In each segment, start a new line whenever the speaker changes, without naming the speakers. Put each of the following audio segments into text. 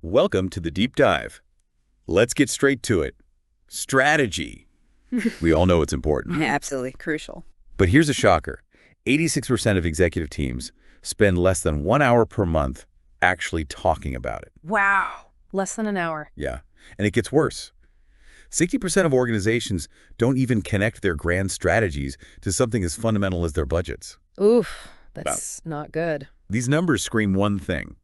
Welcome to the deep dive. Let's get straight to it. Strategy. We all know it's important.
Absolutely crucial.
But here's a shocker. 86% of executive teams spend less than 1 hour per month actually talking about it.
Wow. Less than an hour.
Yeah. And it gets worse. 60% of organizations don't even connect their grand strategies to something as fundamental as their budgets.
Oof, that's not good.
These numbers scream one thing.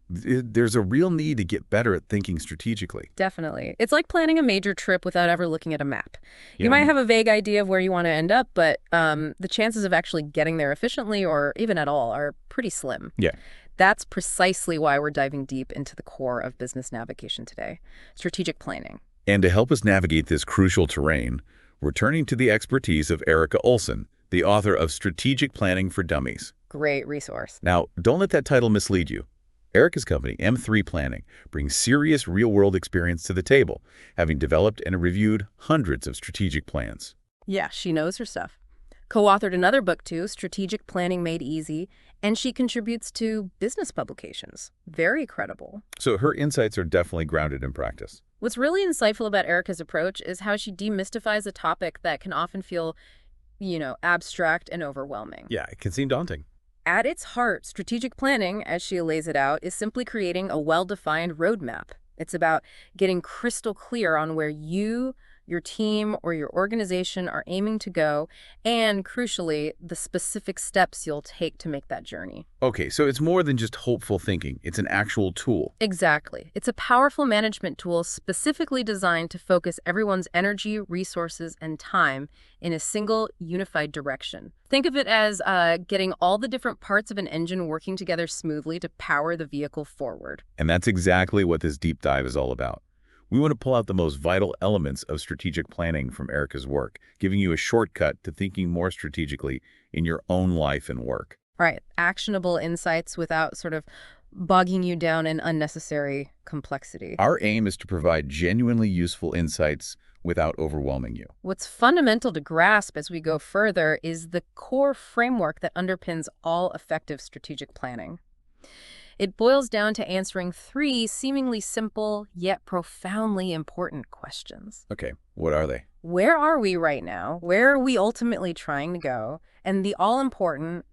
There's a real need to get better at thinking strategically.
Definitely. It's like planning a major trip without ever looking at a map.
Yeah.
You might have a vague idea of where you want to end up, but the chances of actually getting there efficiently or even at all are pretty slim.
Yeah.
That's precisely why we're diving deep into the core of business navigation today, strategic planning.
And to help us navigate this crucial terrain, we're turning to the expertise of Erica Olsen, the author of Strategic Planning for Dummies.
Great resource.
Now, don't let that title mislead you. Erica's company, M3 Planning, brings serious real-world experience to the table, having developed and reviewed hundreds of strategic plans.
Yeah, she knows her stuff. Co-authored another book too, Strategic Planning Made Easy, and she contributes to business publications. Very credible.
So her insights are definitely grounded in practice.
What's really insightful about Erica's approach is how she demystifies a topic that can often feel, abstract and overwhelming.
Yeah, it can seem daunting.
At its heart, strategic planning, as she lays it out, is simply creating a well-defined roadmap. It's about getting crystal clear on where you, your team, or your organization are aiming to go, and crucially, the specific steps you'll take to make that journey.
Okay, so it's more than just hopeful thinking. It's an actual tool.
Exactly. It's a powerful management tool specifically designed to focus everyone's energy, resources, and time in a single, unified direction. Think of it as getting all the different parts of an engine working together smoothly to power the vehicle forward.
And that's exactly what this deep dive is all about. We want to pull out the most vital elements of strategic planning from Erica's work, giving you a shortcut to thinking more strategically in your own life and work.
Right. Actionable insights without sort of bogging you down in unnecessary complexity.
Our aim is to provide genuinely useful insights without overwhelming you.
What's fundamental to grasp as we go further is the core framework that underpins all effective strategic planning. It boils down to answering 3 seemingly simple yet profoundly important questions.
Okay, what are they?
Where are we right now? Where are we ultimately trying to go? And the all-important,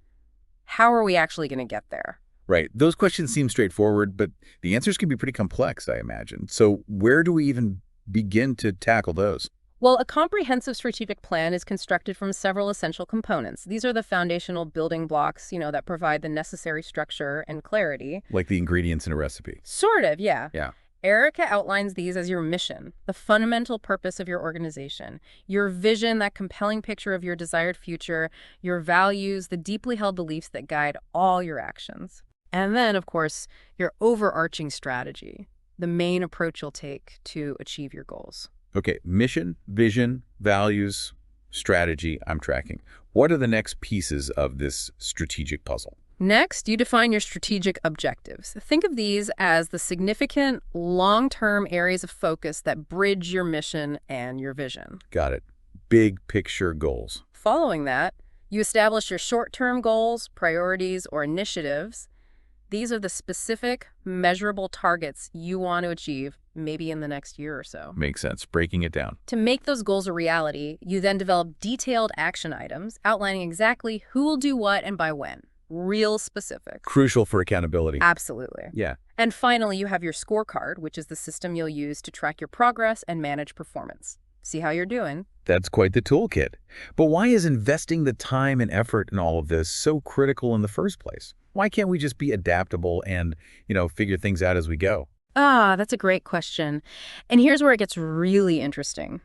how are we actually going to get there?
Right. Those questions seem straightforward, but the answers can be pretty complex, I imagine. So where do we even begin to tackle those?
Well, a comprehensive strategic plan is constructed from several essential components. These are the foundational building blocks, that provide the necessary structure and clarity.
Like the ingredients in a recipe.
Sort of, yeah.
Yeah.
Erica outlines these as your mission, the fundamental purpose of your organization, your vision, that compelling picture of your desired future, your values, the deeply held beliefs that guide all your actions. And then, of course, your overarching strategy, the main approach you'll take to achieve your goals.
Okay, mission, vision, values, strategy, I'm tracking. What are the next pieces of this strategic puzzle?
Next, you define your strategic objectives. Think of these as the significant long-term areas of focus that bridge your mission and your vision.
Got it. Big picture goals.
Following that, you establish your short-term goals, priorities, or initiatives. These are the specific, measurable targets you want to achieve, maybe in the next year or so.
Makes sense. Breaking it down.
To make those goals a reality, you then develop detailed action items outlining exactly who will do what and by when. Real specific.
Crucial for accountability.
Absolutely.
Yeah.
And finally, you have your scorecard, which is the system you'll use to track your progress and manage performance. See how you're doing.
That's quite the toolkit. But why is investing the time and effort in all of this so critical in the first place? Why can't we just be adaptable and, figure things out as we go?
That's a great question. And here's where it gets really interesting.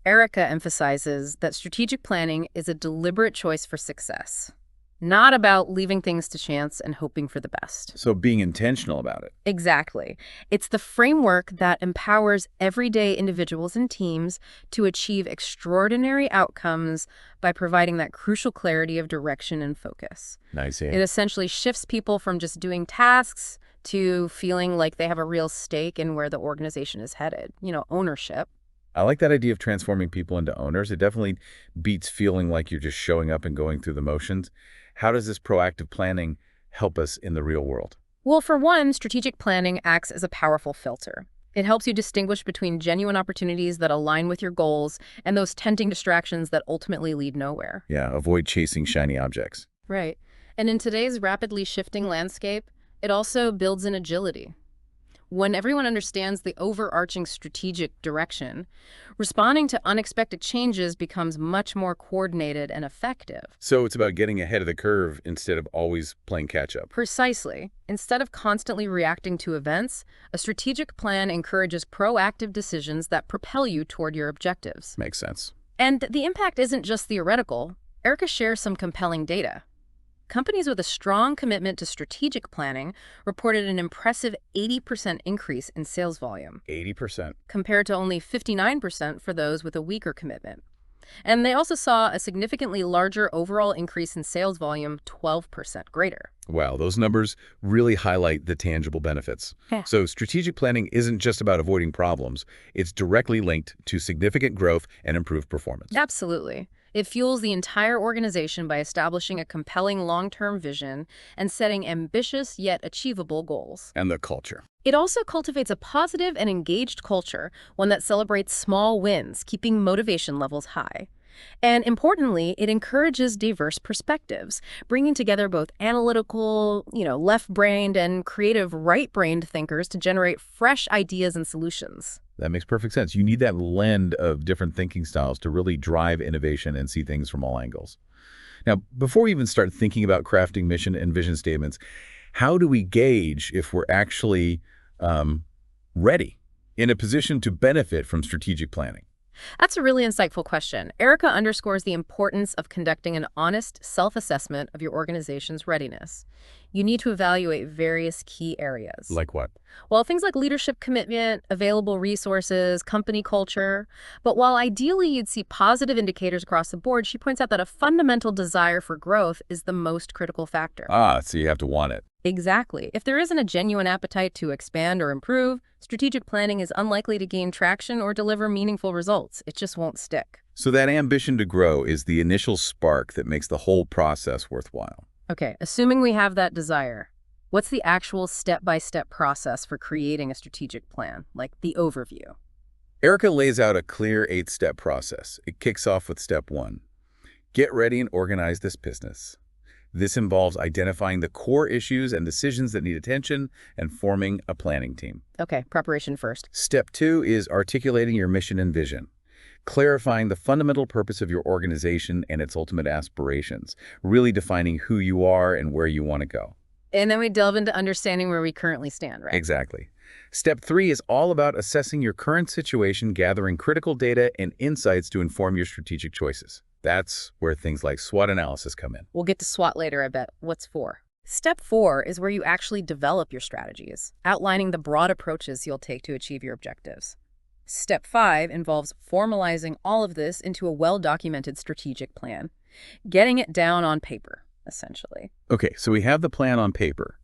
Erica emphasizes that strategic planning is a deliberate choice for success, not about leaving things to chance and hoping for the best.
So being intentional about it.
Exactly. It's the framework that empowers everyday individuals and teams to achieve extraordinary outcomes by providing that crucial clarity of direction and focus.
Nice.
It essentially shifts people from just doing tasks to feeling like they have a real stake in where the organization is headed, ownership.
I like that idea of transforming people into owners. It definitely beats feeling like you're just showing up and going through the motions. How does this proactive planning help us in the real world?
Well, for one, strategic planning acts as a powerful filter. It helps you distinguish between genuine opportunities that align with your goals and those tempting distractions that ultimately lead nowhere.
Yeah, avoid chasing shiny objects.
Right. And in today's rapidly shifting landscape, it also builds in agility. When everyone understands the overarching strategic direction, responding to unexpected changes becomes much more coordinated and effective.
So it's about getting ahead of the curve instead of always playing catch up.
Precisely. Instead of constantly reacting to events, a strategic plan encourages proactive decisions that propel you toward your objectives.
Makes sense.
And the impact isn't just theoretical. Erica shares some compelling data. Companies with a strong commitment to strategic planning reported an impressive 80% increase in sales volume,
80%.
compared to only 59% for those with a weaker commitment. And they also saw a significantly larger overall increase in sales volume, 12% greater.
Wow, those numbers really highlight the tangible benefits.
Yeah.
So strategic planning isn't just about avoiding problems. It's directly linked to significant growth and improved performance.
Absolutely. It fuels the entire organization by establishing a compelling long-term vision and setting ambitious yet achievable goals.
And the culture.
It also cultivates a positive and engaged culture, one that celebrates small wins, keeping motivation levels high. And importantly, it encourages diverse perspectives, bringing together both analytical, left-brained and creative right-brained thinkers to generate fresh ideas and solutions.
That makes perfect sense. You need that blend of different thinking styles to really drive innovation and see things from all angles. Now, before we even start thinking about crafting mission and vision statements, how do we gauge if we're actually ready, in a position to benefit from strategic planning?
That's a really insightful question. Erica underscores the importance of conducting an honest self-assessment of your organization's readiness. You need to evaluate various key areas.
Like what?
Well, things like leadership commitment, available resources, company culture. But while ideally you'd see positive indicators across the board, she points out that a fundamental desire for growth is the most critical factor.
So you have to want it.
Exactly. If there isn't a genuine appetite to expand or improve, strategic planning is unlikely to gain traction or deliver meaningful results. It just won't stick.
So that ambition to grow is the initial spark that makes the whole process worthwhile.
Okay, assuming we have that desire, what's the actual step-by-step process for creating a strategic plan, like the overview?
Erica lays out a clear 8-step process. It kicks off with step 1. Get ready and organize this business. This involves identifying the core issues and decisions that need attention and forming a planning team.
Okay, preparation first.
Step 2 is articulating your mission and vision, clarifying the fundamental purpose of your organization and its ultimate aspirations, really defining who you are and where you want to go.
And then we delve into understanding where we currently stand, right?
Exactly. Step 3 is all about assessing your current situation, gathering critical data and insights to inform your strategic choices. That's where things like SWOT analysis come in.
We'll get to SWOT later, I bet. What's 4? Step 4 is where you actually develop your strategies, outlining the broad approaches you'll take to achieve your objectives. Step 5 involves formalizing all of this into a well-documented strategic plan, getting it down on paper, essentially.
Okay, so we have the plan on paper.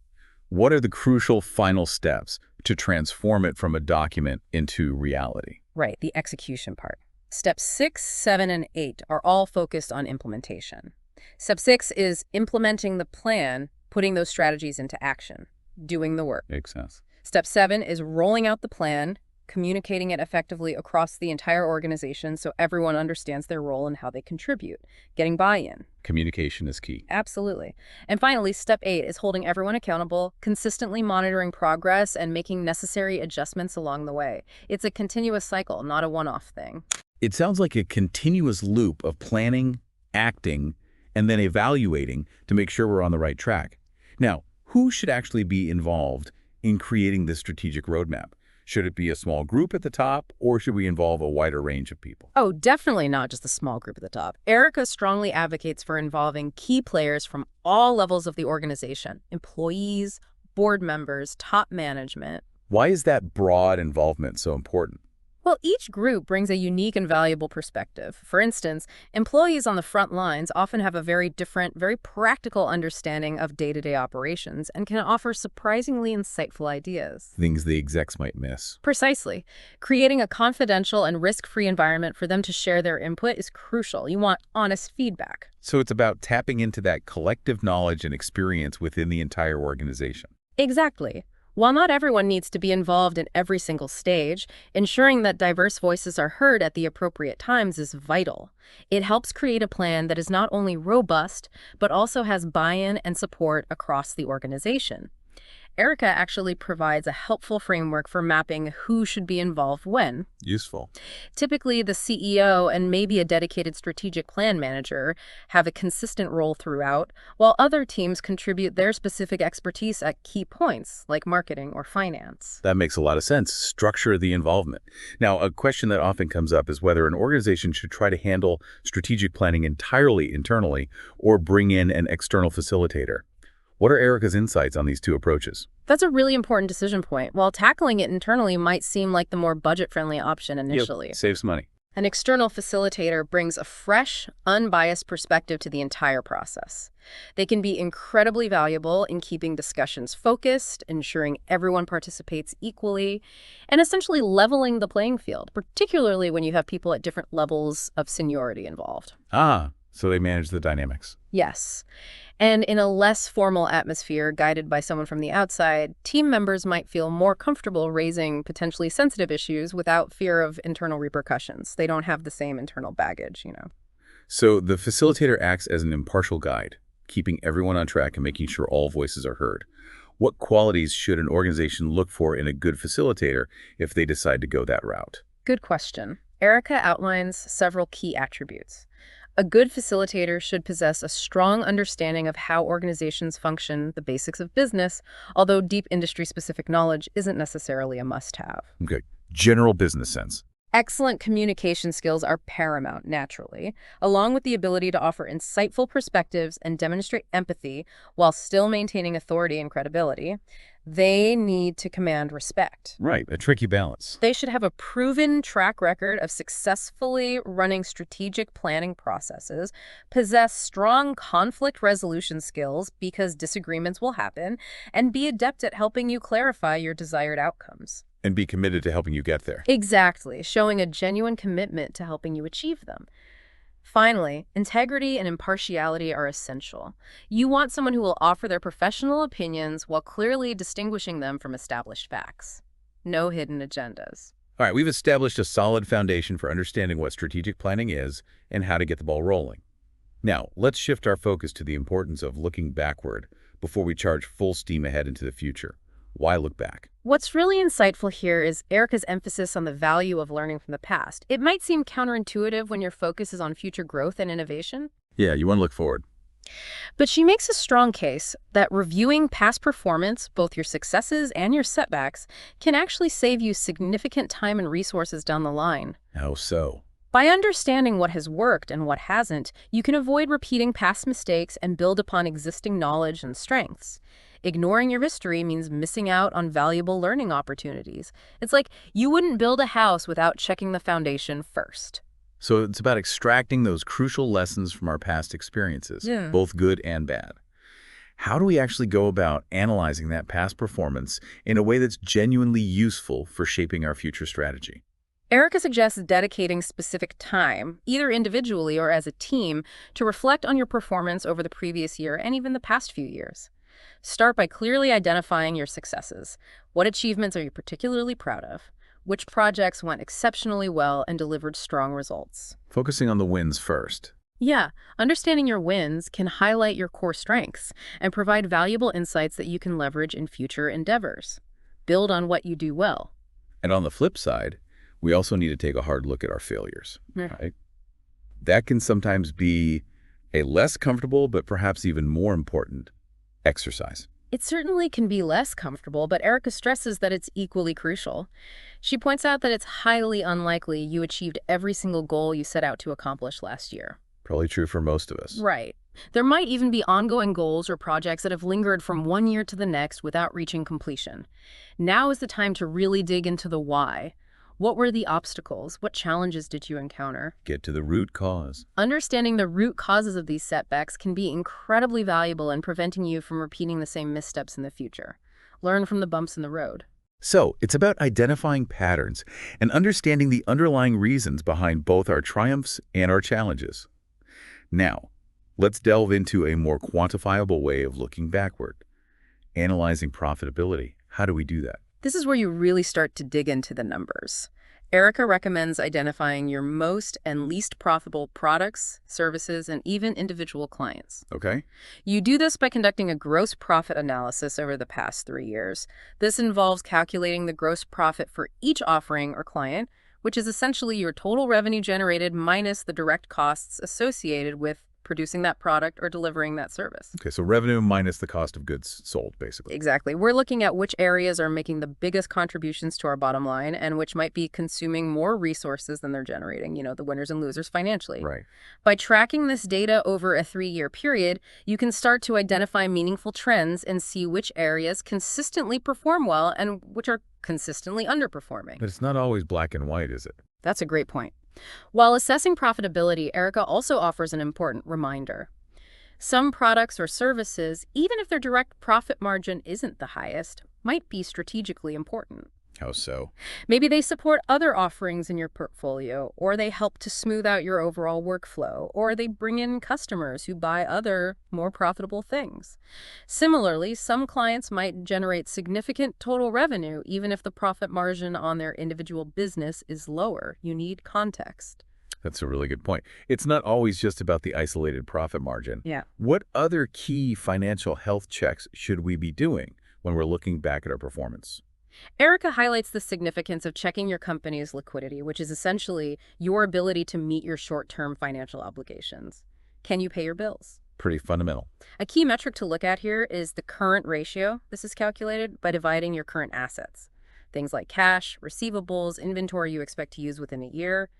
What are the crucial final steps to transform it from a document into reality?
Right, the execution part. Steps 6, 7, and 8 are all focused on implementation. Step 6 is implementing the plan, putting those strategies into action, doing the work.
Makes sense.
Step 7 is rolling out the plan, communicating it effectively across the entire organization so everyone understands their role and how they contribute, getting buy-in.
Communication is key.
Absolutely. And finally, step 8 is holding everyone accountable, consistently monitoring progress, and making necessary adjustments along the way. It's a continuous cycle, not a one-off thing.
It sounds like a continuous loop of planning, acting, and then evaluating to make sure we're on the right track. Now, who should actually be involved in creating this strategic roadmap? Should it be a small group at the top, or should we involve a wider range of people?
Oh, definitely not just a small group at the top. Erica strongly advocates for involving key players from all levels of the organization: employees, board members, top management.
Why is that broad involvement so important?
Well, each group brings a unique and valuable perspective. For instance, employees on the front lines often have a very different, very practical understanding of day-to-day operations and can offer surprisingly insightful ideas.
Things the execs might miss.
Precisely. Creating a confidential and risk-free environment for them to share their input is crucial. You want honest feedback.
So it's about tapping into that collective knowledge and experience within the entire organization.
Exactly. While not everyone needs to be involved in every single stage, ensuring that diverse voices are heard at the appropriate times is vital. It helps create a plan that is not only robust, but also has buy-in and support across the organization. Erica actually provides a helpful framework for mapping who should be involved when.
Useful.
Typically, the CEO and maybe a dedicated strategic plan manager have a consistent role throughout, while other teams contribute their specific expertise at key points, like marketing or finance.
That makes a lot of sense. Structure the involvement. Now, a question that often comes up is whether an organization should try to handle strategic planning entirely internally or bring in an external facilitator. What are Erica's insights on these two approaches?
That's a really important decision point. While tackling it internally might seem like the more budget-friendly option initially,
Yep. Saves money.
an external facilitator brings a fresh, unbiased perspective to the entire process. They can be incredibly valuable in keeping discussions focused, ensuring everyone participates equally, and essentially leveling the playing field, particularly when you have people at different levels of seniority involved.
So they manage the dynamics.
Yes. And in a less formal atmosphere guided by someone from the outside, team members might feel more comfortable raising potentially sensitive issues without fear of internal repercussions. They don't have the same internal baggage.
So the facilitator acts as an impartial guide, keeping everyone on track and making sure all voices are heard. What qualities should an organization look for in a good facilitator if they decide to go that route?
Good question. Erica outlines several key attributes. A good facilitator should possess a strong understanding of how organizations function, the basics of business, although deep industry-specific knowledge isn't necessarily a must-have.
Okay. General business sense.
Excellent communication skills are paramount, naturally, along with the ability to offer insightful perspectives and demonstrate empathy while still maintaining authority and credibility. They need to command respect.
Right. A tricky balance.
They should have a proven track record of successfully running strategic planning processes, possess strong conflict resolution skills because disagreements will happen, and be adept at helping you clarify your desired outcomes.
And be committed to helping you get there.
Exactly, showing a genuine commitment to helping you achieve them. Finally, integrity and impartiality are essential. You want someone who will offer their professional opinions while clearly distinguishing them from established facts. No hidden agendas.
All right, we've established a solid foundation for understanding what strategic planning is and how to get the ball rolling. Now, let's shift our focus to the importance of looking backward before we charge full steam ahead into the future. Why look back?
What's really insightful here is Erica's emphasis on the value of learning from the past. It might seem counterintuitive when your focus is on future growth and innovation,
Yeah, you want to look forward.
but she makes a strong case that reviewing past performance, both your successes and your setbacks, can actually save you significant time and resources down the line.
How so?
By understanding what has worked and what hasn't, you can avoid repeating past mistakes and build upon existing knowledge and strengths. Ignoring your history means missing out on valuable learning opportunities. It's like you wouldn't build a house without checking the foundation first.
So it's about extracting those crucial lessons from our past experiences,
Yeah.
both good and bad. How do we actually go about analyzing that past performance in a way that's genuinely useful for shaping our future strategy?
Erica suggests dedicating specific time, either individually or as a team, to reflect on your performance over the previous year and even the past few years. Start by clearly identifying your successes. What achievements are you particularly proud of? Which projects went exceptionally well and delivered strong results?
Focusing on the wins first.
Yeah, understanding your wins can highlight your core strengths and provide valuable insights that you can leverage in future endeavors. Build on what you do well.
And on the flip side, we also need to take a hard look at our failures,
Yeah.
right? That can sometimes be a less comfortable, but perhaps even more important exercise.
It certainly can be less comfortable, but Erica stresses that it's equally crucial. She points out that it's highly unlikely you achieved every single goal you set out to accomplish last year.
Probably true for most of us.
Right. There might even be ongoing goals or projects that have lingered from one year to the next without reaching completion. Now is the time to really dig into the why. What were the obstacles? What challenges did you encounter?
Get to the root cause.
Understanding the root causes of these setbacks can be incredibly valuable in preventing you from repeating the same missteps in the future. Learn from the bumps in the road.
So it's about identifying patterns and understanding the underlying reasons behind both our triumphs and our challenges. Now, let's delve into a more quantifiable way of looking backward. Analyzing profitability. How do we do that?
This is where you really start to dig into the numbers. Erica recommends identifying your most and least profitable products, services, and even individual clients.
Okay.
You do this by conducting a gross profit analysis over the past 3 years. This involves calculating the gross profit for each offering or client, which is essentially your total revenue generated minus the direct costs associated with producing that product or delivering that service.
Okay, so revenue minus the cost of goods sold, basically.
Exactly. We're looking at which areas are making the biggest contributions to our bottom line and which might be consuming more resources than they're generating, the winners and losers financially.
Right.
By tracking this data over a 3-year period, you can start to identify meaningful trends and see which areas consistently perform well and which are consistently underperforming.
But it's not always black and white, is it?
That's a great point. While assessing profitability, Erica also offers an important reminder. Some products or services, even if their direct profit margin isn't the highest, might be strategically important.
How so?
Maybe they support other offerings in your portfolio, or they help to smooth out your overall workflow, or they bring in customers who buy other, more profitable things. Similarly, some clients might generate significant total revenue, even if the profit margin on their individual business is lower. You need context.
That's a really good point. It's not always just about the isolated profit margin.
Yeah.
What other key financial health checks should we be doing when we're looking back at our performance?
Erica highlights the significance of checking your company's liquidity, which is essentially your ability to meet your short-term financial obligations. Can you pay your bills?
Pretty fundamental.
A key metric to look at here is the current ratio. This is calculated by dividing your current assets. Things like cash, receivables, inventory you expect to use within a year,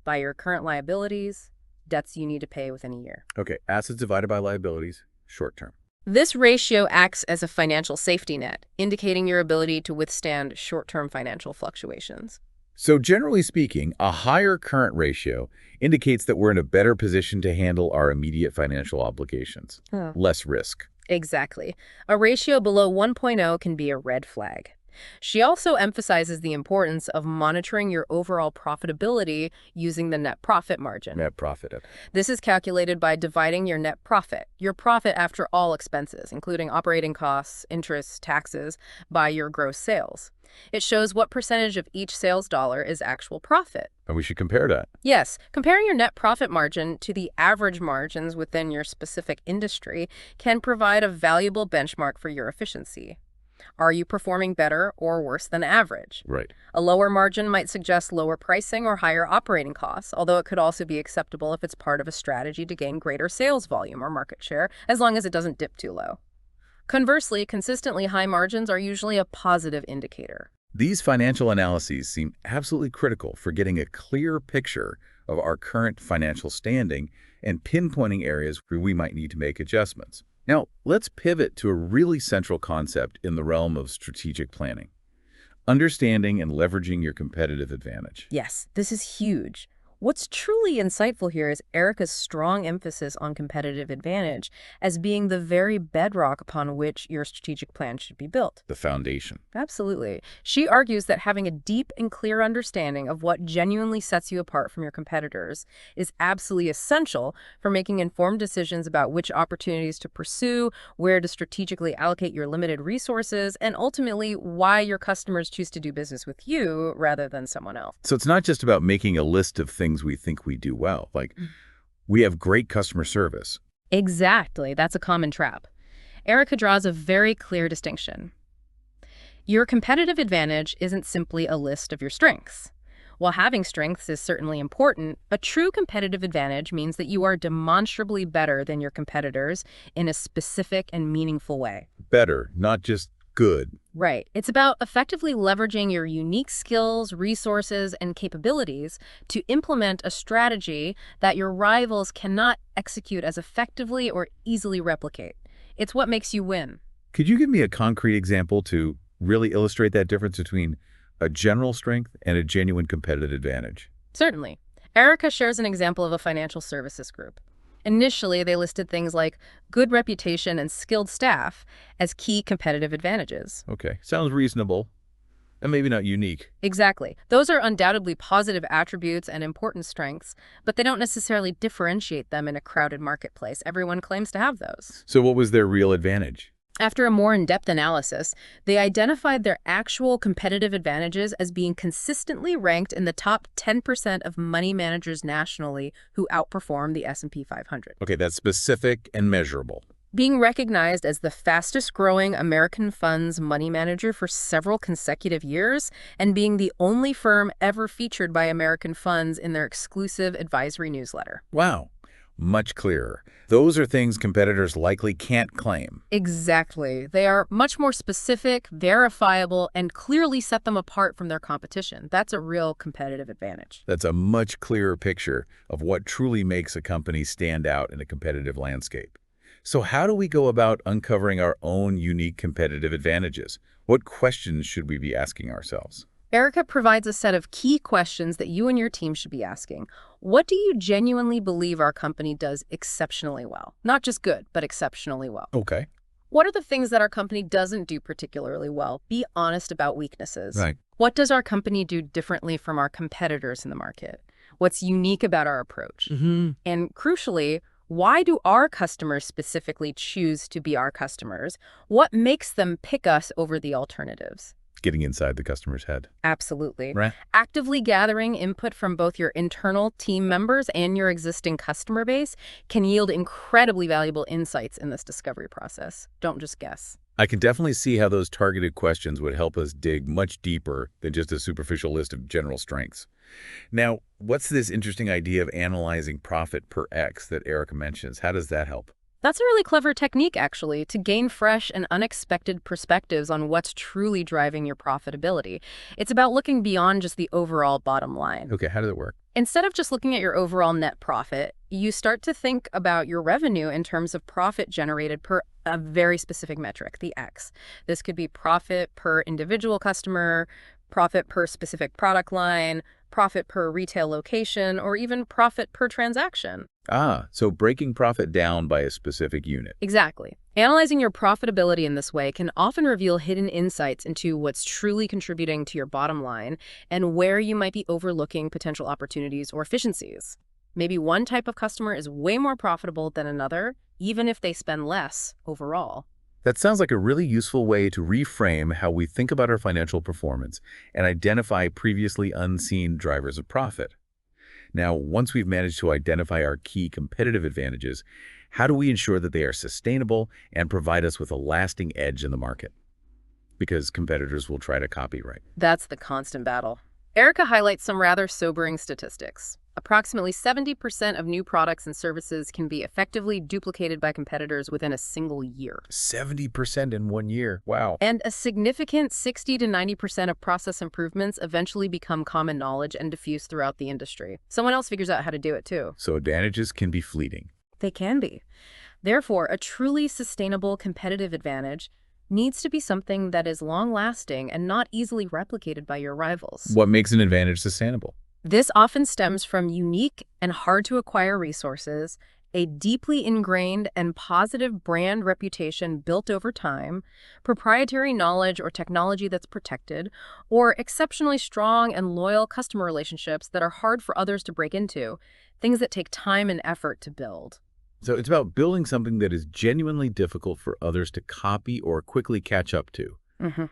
by your current liabilities, debts you need to pay within a year.
Okay, assets divided by liabilities, short term.
This ratio acts as a financial safety net, indicating your ability to withstand short-term financial fluctuations.
So generally speaking, a higher current ratio indicates that we're in a better position to handle our immediate financial obligations. Less risk.
Exactly. A ratio below 1.0 can be a red flag. She also emphasizes the importance of monitoring your overall profitability using the net profit margin.
Net profit.
This is calculated by dividing your net profit, your profit after all expenses, including operating costs, interest, taxes, by your gross sales. It shows what percentage of each sales dollar is actual profit.
And we should compare that.
Yes, comparing your net profit margin to the average margins within your specific industry can provide a valuable benchmark for your efficiency. Are you performing better or worse than average?
Right.
A lower margin might suggest lower pricing or higher operating costs, although it could also be acceptable if it's part of a strategy to gain greater sales volume or market share, as long as it doesn't dip too low. Conversely, consistently high margins are usually a positive indicator.
These financial analyses seem absolutely critical for getting a clear picture of our current financial standing and pinpointing areas where we might need to make adjustments. Now, let's pivot to a really central concept in the realm of strategic planning: understanding and leveraging your competitive advantage.
Yes, this is huge. What's truly insightful here is Erica's strong emphasis on competitive advantage as being the very bedrock upon which your strategic plan should be built.
The foundation.
Absolutely. She argues that having a deep and clear understanding of what genuinely sets you apart from your competitors is absolutely essential for making informed decisions about which opportunities to pursue, where to strategically allocate your limited resources, and ultimately why your customers choose to do business with you rather than someone else.
So it's not just about making a list of things we think we do well. Like, we have great customer service.
Exactly. That's a common trap. Erica draws a very clear distinction. Your competitive advantage isn't simply a list of your strengths. While having strengths is certainly important, a true competitive advantage means that you are demonstrably better than your competitors in a specific and meaningful way.
Better, not just good.
Right. It's about effectively leveraging your unique skills, resources, and capabilities to implement a strategy that your rivals cannot execute as effectively or easily replicate. It's what makes you win.
Could you give me a concrete example to really illustrate that difference between a general strength and a genuine competitive advantage?
Certainly. Erica shares an example of a financial services group. Initially, they listed things like good reputation and skilled staff as key competitive advantages.
Okay, sounds reasonable and maybe not unique.
Exactly. Those are undoubtedly positive attributes and important strengths, but they don't necessarily differentiate them in a crowded marketplace. Everyone claims to have those.
So what was their real advantage?
After a more in-depth analysis, they identified their actual competitive advantages as being consistently ranked in the top 10% of money managers nationally who outperform the S&P 500.
Okay, that's specific and measurable.
Being recognized as the fastest-growing American funds money manager for several consecutive years, and being the only firm ever featured by American funds in their exclusive advisory newsletter.
Wow, much clearer. Those are things competitors likely can't claim.
Exactly. They are much more specific, verifiable, and clearly set them apart from their competition. That's a real competitive advantage.
That's a much clearer picture of what truly makes a company stand out in a competitive landscape. So how do we go about uncovering our own unique competitive advantages? What questions should we be asking ourselves?
Erica provides a set of key questions that you and your team should be asking. What do you genuinely believe our company does exceptionally well? Not just good, but exceptionally well.
Okay.
What are the things that our company doesn't do particularly well? Be honest about weaknesses.
Right.
What does our company do differently from our competitors in the market? What's unique about our approach? And crucially, why do our customers specifically choose to be our customers? What makes them pick us over the alternatives?
Getting inside the customer's head.
Absolutely.
Right.
Actively gathering input from both your internal team members and your existing customer base can yield incredibly valuable insights in this discovery process. Don't just guess.
I can definitely see how those targeted questions would help us dig much deeper than just a superficial list of general strengths. Now, what's this interesting idea of analyzing profit per X that Erica mentions? How does that help?
That's a really clever technique, actually, to gain fresh and unexpected perspectives on what's truly driving your profitability. It's about looking beyond just the overall bottom line.
Okay, how does it work?
Instead of just looking at your overall net profit, you start to think about your revenue in terms of profit generated per a very specific metric, the X. This could be profit per individual customer, profit per specific product line, profit per retail location, or even profit per transaction.
So breaking profit down by a specific unit.
Exactly. Analyzing your profitability in this way can often reveal hidden insights into what's truly contributing to your bottom line and where you might be overlooking potential opportunities or efficiencies. Maybe one type of customer is way more profitable than another, even if they spend less overall.
That sounds like a really useful way to reframe how we think about our financial performance and identify previously unseen drivers of profit. Now, once we've managed to identify our key competitive advantages, how do we ensure that they are sustainable and provide us with a lasting edge in the market? Because competitors will try to copy, right?
That's the constant battle. Erica highlights some rather sobering statistics. Approximately 70% of new products and services can be effectively duplicated by competitors within a single year.
70% in 1 year. Wow.
And a significant 60 to 90% of process improvements eventually become common knowledge and diffuse throughout the industry. Someone else figures out how to do it too.
So advantages can be fleeting.
They can be. Therefore, a truly sustainable competitive advantage needs to be something that is long-lasting and not easily replicated by your rivals.
What makes an advantage sustainable?
This often stems from unique and hard-to-acquire resources, a deeply ingrained and positive brand reputation built over time, proprietary knowledge or technology that's protected, or exceptionally strong and loyal customer relationships that are hard for others to break into, things that take time and effort to build.
So it's about building something that is genuinely difficult for others to copy or quickly catch up to.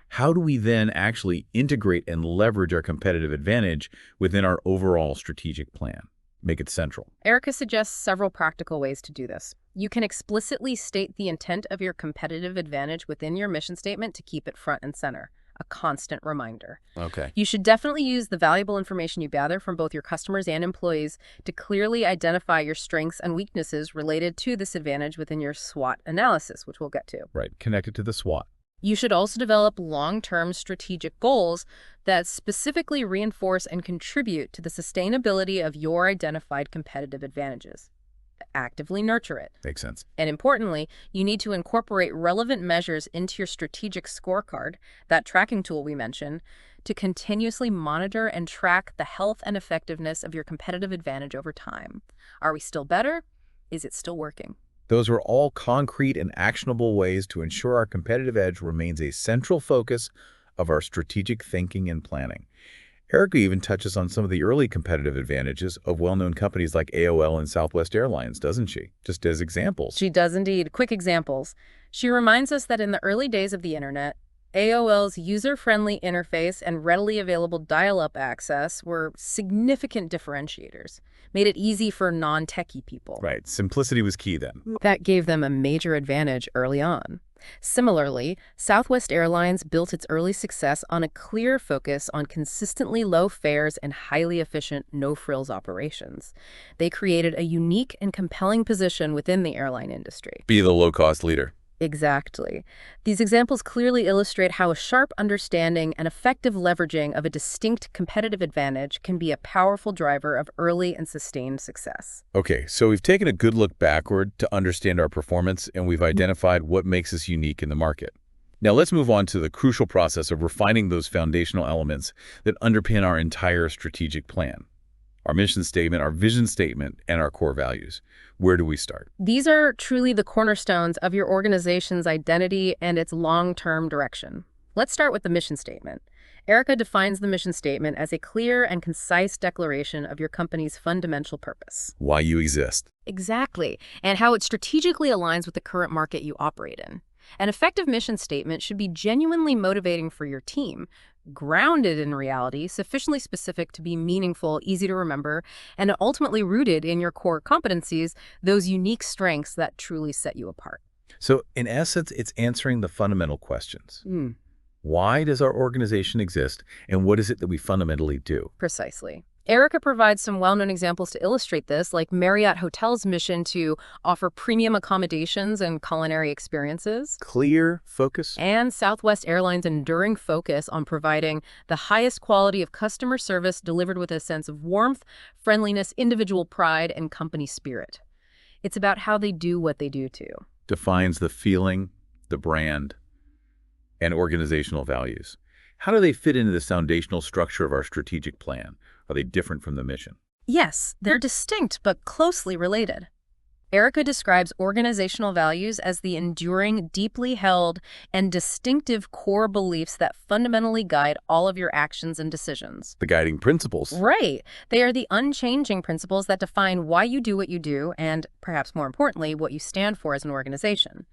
How do we then actually integrate and leverage our competitive advantage within our overall strategic plan? Make it central.
Erica suggests several practical ways to do this. You can explicitly state the intent of your competitive advantage within your mission statement to keep it front and center, a constant reminder.
Okay.
You should definitely use the valuable information you gather from both your customers and employees to clearly identify your strengths and weaknesses related to this advantage within your SWOT analysis, which we'll get to.
Right. Connected to the SWOT.
You should also develop long-term strategic goals that specifically reinforce and contribute to the sustainability of your identified competitive advantages. Actively nurture it.
Makes sense.
And importantly, you need to incorporate relevant measures into your strategic scorecard, that tracking tool we mentioned, to continuously monitor and track the health and effectiveness of your competitive advantage over time. Are we still better? Is it still working?
Those are all concrete and actionable ways to ensure our competitive edge remains a central focus of our strategic thinking and planning. Erica even touches on some of the early competitive advantages of well-known companies like AOL and Southwest Airlines, doesn't she? Just as examples.
She does indeed. Quick examples. She reminds us that in the early days of the internet, AOL's user-friendly interface and readily available dial-up access were significant differentiators, made it easy for non-techie people.
Right. Simplicity was key then.
That gave them a major advantage early on. Similarly, Southwest Airlines built its early success on a clear focus on consistently low fares and highly efficient no-frills operations. They created a unique and compelling position within the airline industry.
Be the low-cost leader.
Exactly. These examples clearly illustrate how a sharp understanding and effective leveraging of a distinct competitive advantage can be a powerful driver of early and sustained success.
Okay, so we've taken a good look backward to understand our performance, and we've identified what makes us unique in the market. Now let's move on to the crucial process of refining those foundational elements that underpin our entire strategic plan. Our mission statement, our vision statement, and our core values. Where do we start?
These are truly the cornerstones of your organization's identity and its long-term direction. Let's start with the mission statement. Erica defines the mission statement as a clear and concise declaration of your company's fundamental purpose.
Why you exist.
Exactly, and how it strategically aligns with the current market you operate in. An effective mission statement should be genuinely motivating for your team, grounded in reality, sufficiently specific to be meaningful, easy to remember, and ultimately rooted in your core competencies, those unique strengths that truly set you apart.
So in essence, it's answering the fundamental questions. Why does our organization exist, and what is it that we fundamentally do?
Precisely. Erica provides some well-known examples to illustrate this, like Marriott Hotel's mission to offer premium accommodations and culinary experiences,
Clear focus.
and Southwest Airlines' enduring focus on providing the highest quality of customer service delivered with a sense of warmth, friendliness, individual pride, and company spirit. It's about how they do what they do, too.
Defines the feeling, the brand, and organizational values. How do they fit into the foundational structure of our strategic plan? Are they different from the mission?
Yes, they're distinct but closely related. Erica describes organizational values as the enduring, deeply held, and distinctive core beliefs that fundamentally guide all of your actions and decisions.
The guiding principles.
Right. They are the unchanging principles that define why you do what you do and, perhaps more importantly, what you stand for as an organization.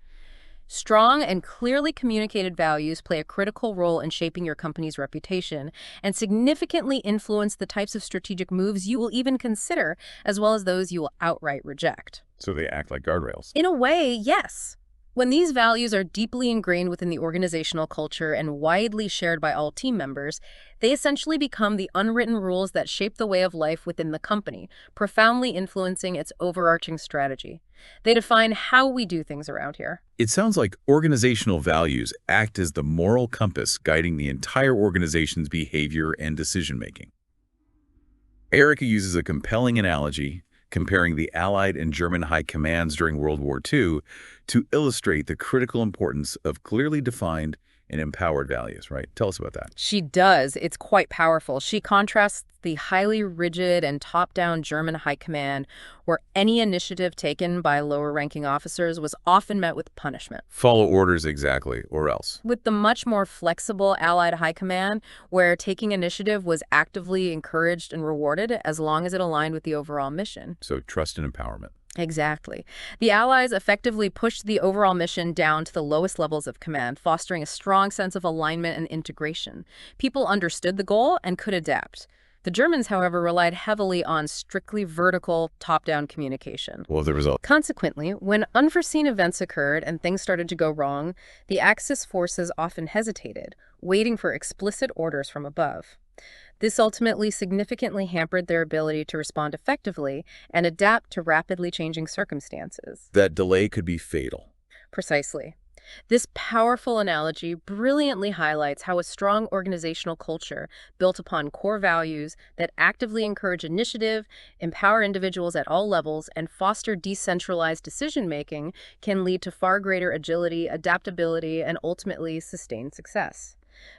Strong and clearly communicated values play a critical role in shaping your company's reputation and significantly influence the types of strategic moves you will even consider, as well as those you will outright reject.
So they act like guardrails.
In a way, yes. When these values are deeply ingrained within the organizational culture and widely shared by all team members, they essentially become the unwritten rules that shape the way of life within the company, profoundly influencing its overarching strategy. They define how we do things around here.
It sounds like organizational values act as the moral compass guiding the entire organization's behavior and decision-making. Erica uses a compelling analogy comparing the Allied and German high commands during World War II to illustrate the critical importance of clearly defined and empowered values, right? Tell us about that.
She does. It's quite powerful. She contrasts the highly rigid and top-down German high command, where any initiative taken by lower-ranking officers was often met with punishment.
Follow orders exactly, or else.
With the much more flexible Allied high command, where taking initiative was actively encouraged and rewarded as long as it aligned with the overall mission.
So trust and empowerment.
Exactly. The Allies effectively pushed the overall mission down to the lowest levels of command, fostering a strong sense of alignment and integration. People understood the goal and could adapt. The Germans, however, relied heavily on strictly vertical, top-down communication.
What was the result?
Consequently, when unforeseen events occurred and things started to go wrong, the Axis forces often hesitated, waiting for explicit orders from above. This ultimately significantly hampered their ability to respond effectively and adapt to rapidly changing circumstances.
That delay could be fatal.
Precisely. This powerful analogy brilliantly highlights how a strong organizational culture built upon core values that actively encourage initiative, empower individuals at all levels, and foster decentralized decision-making can lead to far greater agility, adaptability, and ultimately sustained success.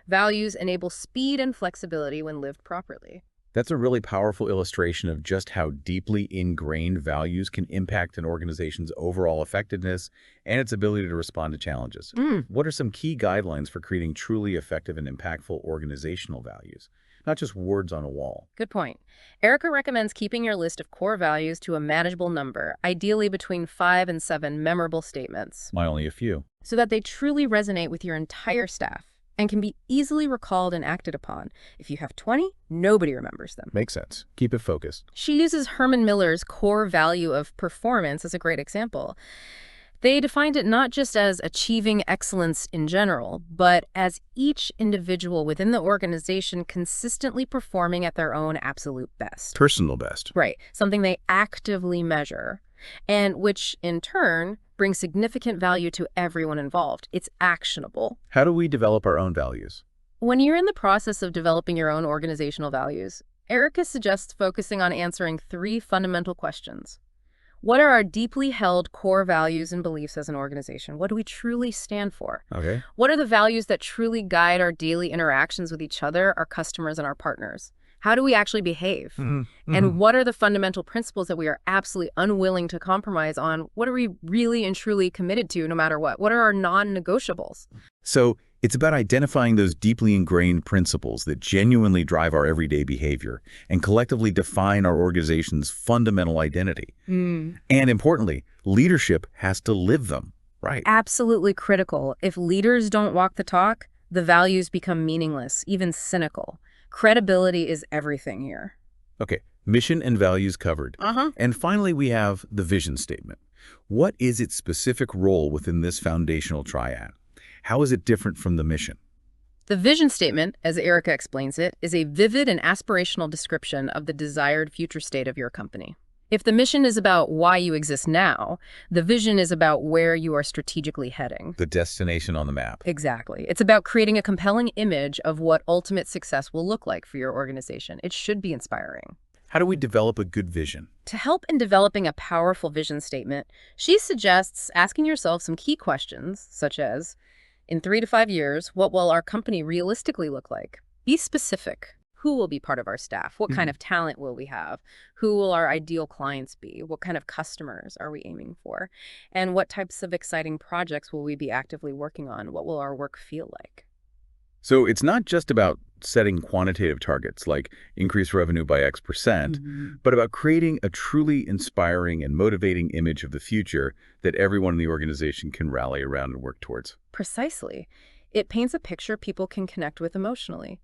Values enable speed and flexibility when lived properly.
That's a really powerful illustration of just how deeply ingrained values can impact an organization's overall effectiveness and its ability to respond to challenges. What are some key guidelines for creating truly effective and impactful organizational values? not just words on a wall.
Good point. Erica recommends keeping your list of core values to a manageable number, ideally between 5 and 7 memorable statements,
My only a few.
so that they truly resonate with your entire staff and can be easily recalled and acted upon. If you have 20, nobody remembers them.
Makes sense. Keep it focused.
She uses Herman Miller's core value of performance as a great example. They defined it not just as achieving excellence in general, but as each individual within the organization consistently performing at their own absolute best.
Personal best.
Right, something they actively measure, and which in turn brings significant value to everyone involved. It's actionable.
How do we develop our own values?
When you're in the process of developing your own organizational values, Erica suggests focusing on answering 3 fundamental questions. What are our deeply held core values and beliefs as an organization? What do we truly stand for?
Okay.
What are the values that truly guide our daily interactions with each other, our customers, and our partners? How do we actually behave? And what are the fundamental principles that we are absolutely unwilling to compromise on? What are we really and truly committed to no matter what? What are our non-negotiables?
So it's about identifying those deeply ingrained principles that genuinely drive our everyday behavior and collectively define our organization's fundamental identity. And importantly, leadership has to live them, right?
Absolutely critical. If leaders don't walk the talk, the values become meaningless, even cynical. Credibility is everything here.
Okay, mission and values covered. And finally, we have the vision statement. What is its specific role within this foundational triad? How is it different from the mission?
The vision statement, as Erica explains it, is a vivid and aspirational description of the desired future state of your company. If the mission is about why you exist now, the vision is about where you are strategically heading.
The destination on the map.
Exactly. It's about creating a compelling image of what ultimate success will look like for your organization. It should be inspiring.
How do we develop a good vision?
To help in developing a powerful vision statement, she suggests asking yourself some key questions, such as, in 3 to 5 years, what will our company realistically look like? Be specific. Who will be part of our staff? What kind of talent will we have? Who will our ideal clients be? What kind of customers are we aiming for? And what types of exciting projects will we be actively working on? What will our work feel like?
So it's not just about setting quantitative targets like increase revenue by X%, but about creating a truly inspiring and motivating image of the future that everyone in the organization can rally around and work towards.
Precisely. It paints a picture people can connect with emotionally.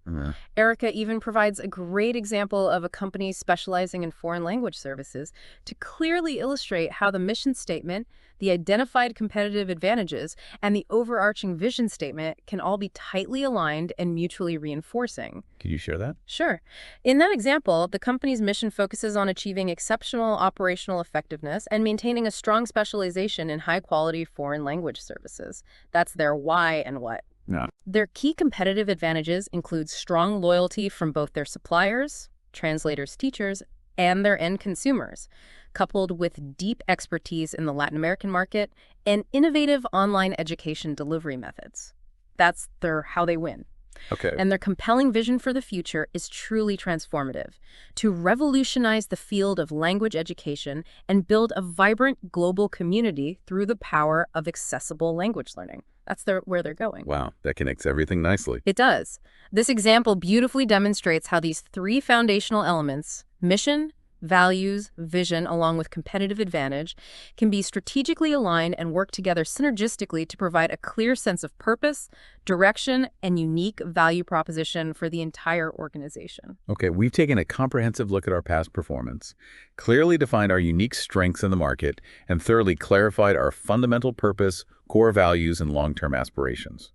Erica even provides a great example of a company specializing in foreign language services to clearly illustrate how the mission statement, the identified competitive advantages, and the overarching vision statement can all be tightly aligned and mutually reinforcing.
Can you share that?
Sure. In that example, the company's mission focuses on achieving exceptional operational effectiveness and maintaining a strong specialization in high-quality foreign language services. That's their why and what.
Yeah.
Their key competitive advantages include strong loyalty from both their suppliers, translators, teachers, and their end consumers, coupled with deep expertise in the Latin American market and innovative online education delivery methods. That's how they win.
Okay.
And their compelling vision for the future is truly transformative, to revolutionize the field of language education and build a vibrant global community through the power of accessible language learning. That's where they're going.
Wow, that connects everything nicely.
It does. This example beautifully demonstrates how these 3 foundational elements, mission, values, vision, along with competitive advantage, can be strategically aligned and work together synergistically to provide a clear sense of purpose, direction, and unique value proposition for the entire organization.
Okay, we've taken a comprehensive look at our past performance, clearly defined our unique strengths in the market, and thoroughly clarified our fundamental purpose, core values, and long-term aspirations.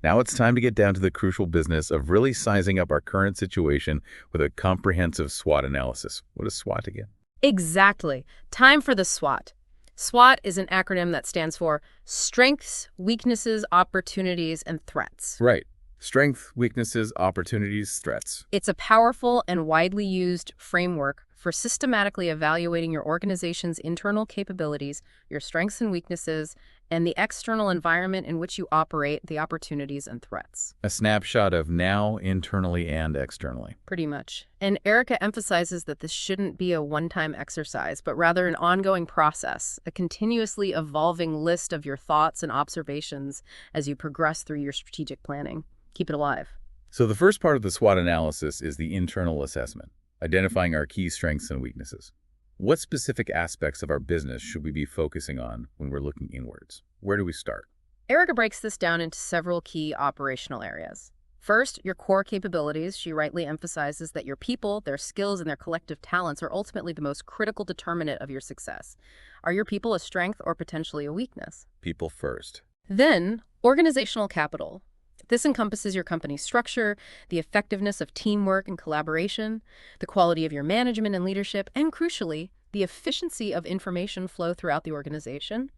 Now it's time to get down to the crucial business of really sizing up our current situation with a comprehensive SWOT analysis. What is SWOT again?
Exactly. Time for the SWOT. SWOT is an acronym that stands for Strengths, Weaknesses, Opportunities, and Threats.
Right. Strength, weaknesses, opportunities, threats.
It's a powerful and widely used framework for systematically evaluating your organization's internal capabilities, your strengths and weaknesses, and the external environment in which you operate, the opportunities and threats.
A snapshot of now, internally, and externally.
Pretty much. And Erica emphasizes that this shouldn't be a one-time exercise, but rather an ongoing process, a continuously evolving list of your thoughts and observations as you progress through your strategic planning. Keep it alive.
So the first part of the SWOT analysis is the internal assessment, identifying our key strengths and weaknesses. What specific aspects of our business should we be focusing on when we're looking inwards? Where do we start?
Erica breaks this down into several key operational areas. First, your core capabilities. She rightly emphasizes that your people, their skills, and their collective talents are ultimately the most critical determinant of your success. Are your people a strength or potentially a weakness?
People first.
Then, organizational capital. This encompasses your company's structure, the effectiveness of teamwork and collaboration, the quality of your management and leadership, and crucially, the efficiency of information flow throughout the organization.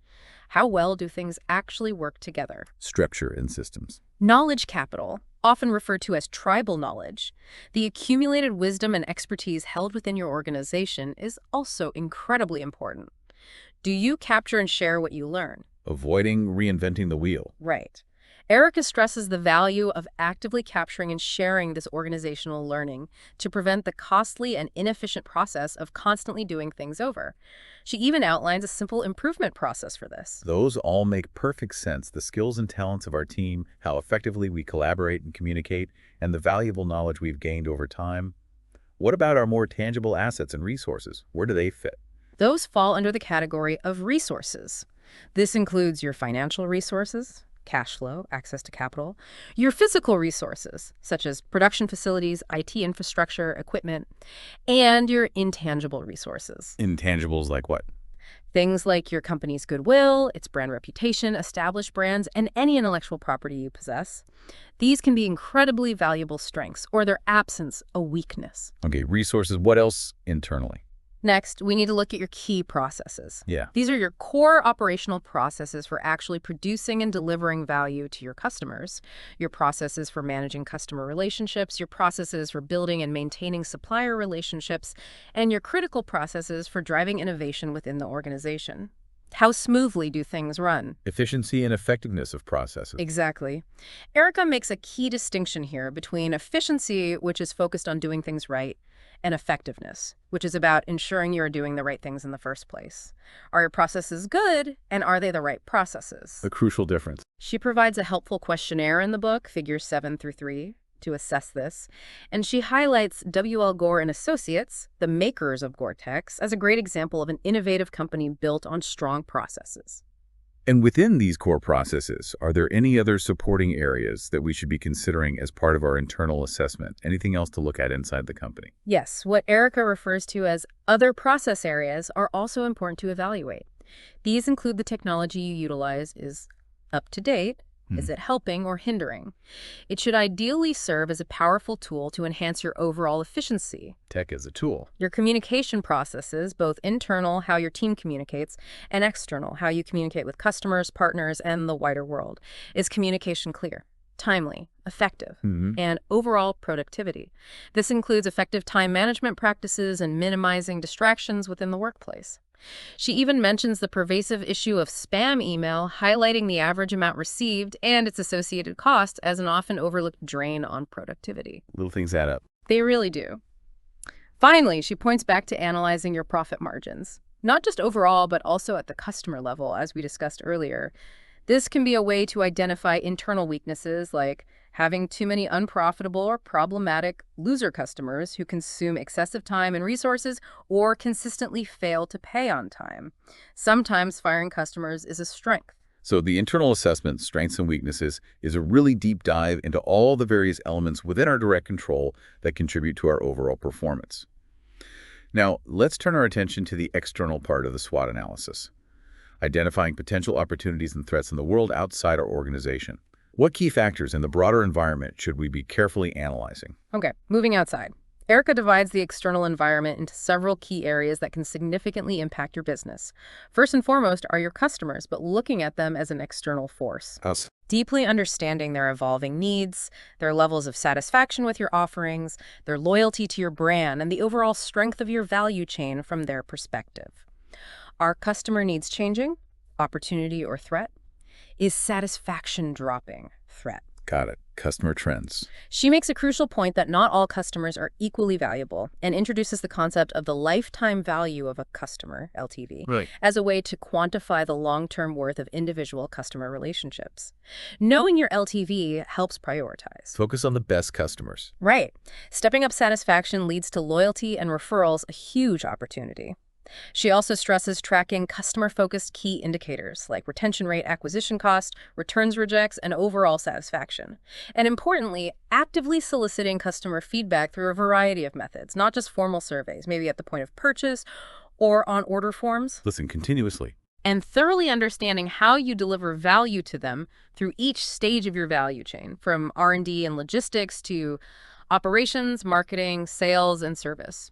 How well do things actually work together?
Structure and systems.
Knowledge capital, often referred to as tribal knowledge, the accumulated wisdom and expertise held within your organization is also incredibly important. Do you capture and share what you learn?
Avoiding reinventing the wheel.
Right. Erica stresses the value of actively capturing and sharing this organizational learning to prevent the costly and inefficient process of constantly doing things over. She even outlines a simple improvement process for this.
Those all make perfect sense. The skills and talents of our team, how effectively we collaborate and communicate, and the valuable knowledge we've gained over time. What about our more tangible assets and resources? Where do they fit?
Those fall under the category of resources. This includes your financial resources, cash flow, access to capital, your physical resources, such as production facilities, IT infrastructure, equipment, and your intangible resources.
Intangibles like what?
Things like your company's goodwill, its brand reputation, established brands, and any intellectual property you possess. These can be incredibly valuable strengths, or their absence, a weakness.
Okay, resources. What else internally?
Next, we need to look at your key processes.
Yeah.
These are your core operational processes for actually producing and delivering value to your customers, your processes for managing customer relationships, your processes for building and maintaining supplier relationships, and your critical processes for driving innovation within the organization. How smoothly do things run?
Efficiency and effectiveness of processes.
Exactly. Erica makes a key distinction here between efficiency, which is focused on doing things right, and effectiveness, which is about ensuring you're doing the right things in the first place. Are your processes good, and are they the right processes?
A crucial difference.
She provides a helpful questionnaire in the book, figures 7 through 3, to assess this, and she highlights W.L. Gore and Associates, the makers of Gore-Tex, as a great example of an innovative company built on strong processes.
And within these core processes, are there any other supporting areas that we should be considering as part of our internal assessment? Anything else to look at inside the company?
Yes, what Erica refers to as other process areas are also important to evaluate. These include the technology you utilize is up to date. Is it helping or hindering? It should ideally serve as a powerful tool to enhance your overall efficiency.
Tech as a tool.
Your communication processes, both internal, how your team communicates, and external, how you communicate with customers, partners, and the wider world. Is communication clear, timely, effective, and overall productivity? This includes effective time management practices and minimizing distractions within the workplace. She even mentions the pervasive issue of spam email, highlighting the average amount received and its associated cost as an often overlooked drain on productivity.
Little things add up.
They really do. Finally, she points back to analyzing your profit margins, not just overall, but also at the customer level, as we discussed earlier. This can be a way to identify internal weaknesses like having too many unprofitable or problematic loser customers who consume excessive time and resources or consistently fail to pay on time. Sometimes firing customers is a strength.
So the internal assessment, strengths and weaknesses, is a really deep dive into all the various elements within our direct control that contribute to our overall performance. Now, let's turn our attention to the external part of the SWOT analysis, identifying potential opportunities and threats in the world outside our organization. What key factors in the broader environment should we be carefully analyzing?
Okay, moving outside. Erica divides the external environment into several key areas that can significantly impact your business. First and foremost are your customers, but looking at them as an external force.
Us.
Deeply understanding their evolving needs, their levels of satisfaction with your offerings, their loyalty to your brand, and the overall strength of your value chain from their perspective. Are customer needs changing? Opportunity or threat? Is satisfaction dropping? Threat.
Got it. Customer trends.
She makes a crucial point that not all customers are equally valuable and introduces the concept of the lifetime value of a customer, LTV,
Right.
as a way to quantify the long-term worth of individual customer relationships. Knowing your LTV helps prioritize.
Focus on the best customers.
Right. Stepping up satisfaction leads to loyalty and referrals, a huge opportunity. She also stresses tracking customer-focused key indicators like retention rate, acquisition cost, returns rejects, and overall satisfaction. And importantly, actively soliciting customer feedback through a variety of methods, not just formal surveys, maybe at the point of purchase or on order forms.
Listen continuously.
And thoroughly understanding how you deliver value to them through each stage of your value chain, from R&D and logistics to operations, marketing, sales, and service.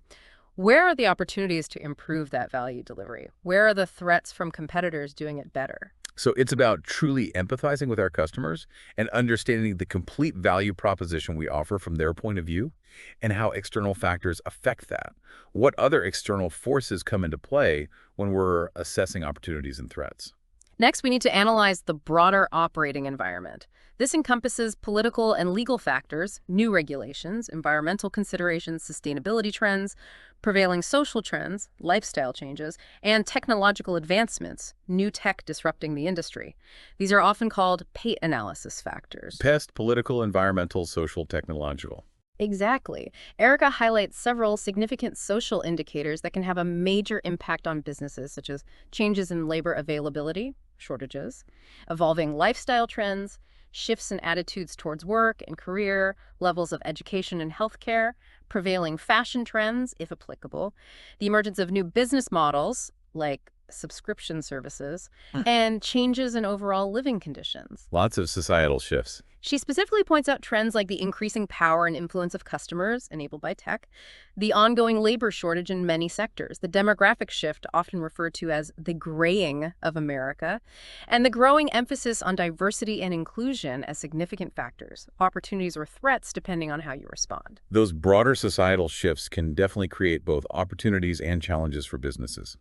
Where are the opportunities to improve that value delivery? Where are the threats from competitors doing it better?
So it's about truly empathizing with our customers and understanding the complete value proposition we offer from their point of view and how external factors affect that. What other external forces come into play when we're assessing opportunities and threats?
Next, we need to analyze the broader operating environment. This encompasses political and legal factors, new regulations, environmental considerations, sustainability trends, prevailing social trends, lifestyle changes, and technological advancements, new tech disrupting the industry. These are often called PATE analysis factors.
Pest, political, environmental, social, technological.
Exactly. Erica highlights several significant social indicators that can have a major impact on businesses, such as changes in labor availability, shortages, evolving lifestyle trends, shifts in attitudes towards work and career, levels of education and healthcare, prevailing fashion trends, if applicable, the emergence of new business models, like subscription services, and changes in overall living conditions.
Lots of societal shifts.
She specifically points out trends like the increasing power and influence of customers, enabled by tech, the ongoing labor shortage in many sectors, the demographic shift, often referred to as the graying of America, and the growing emphasis on diversity and inclusion as significant factors, opportunities or threats depending on how you respond.
Those broader societal shifts can definitely create both opportunities and challenges for businesses.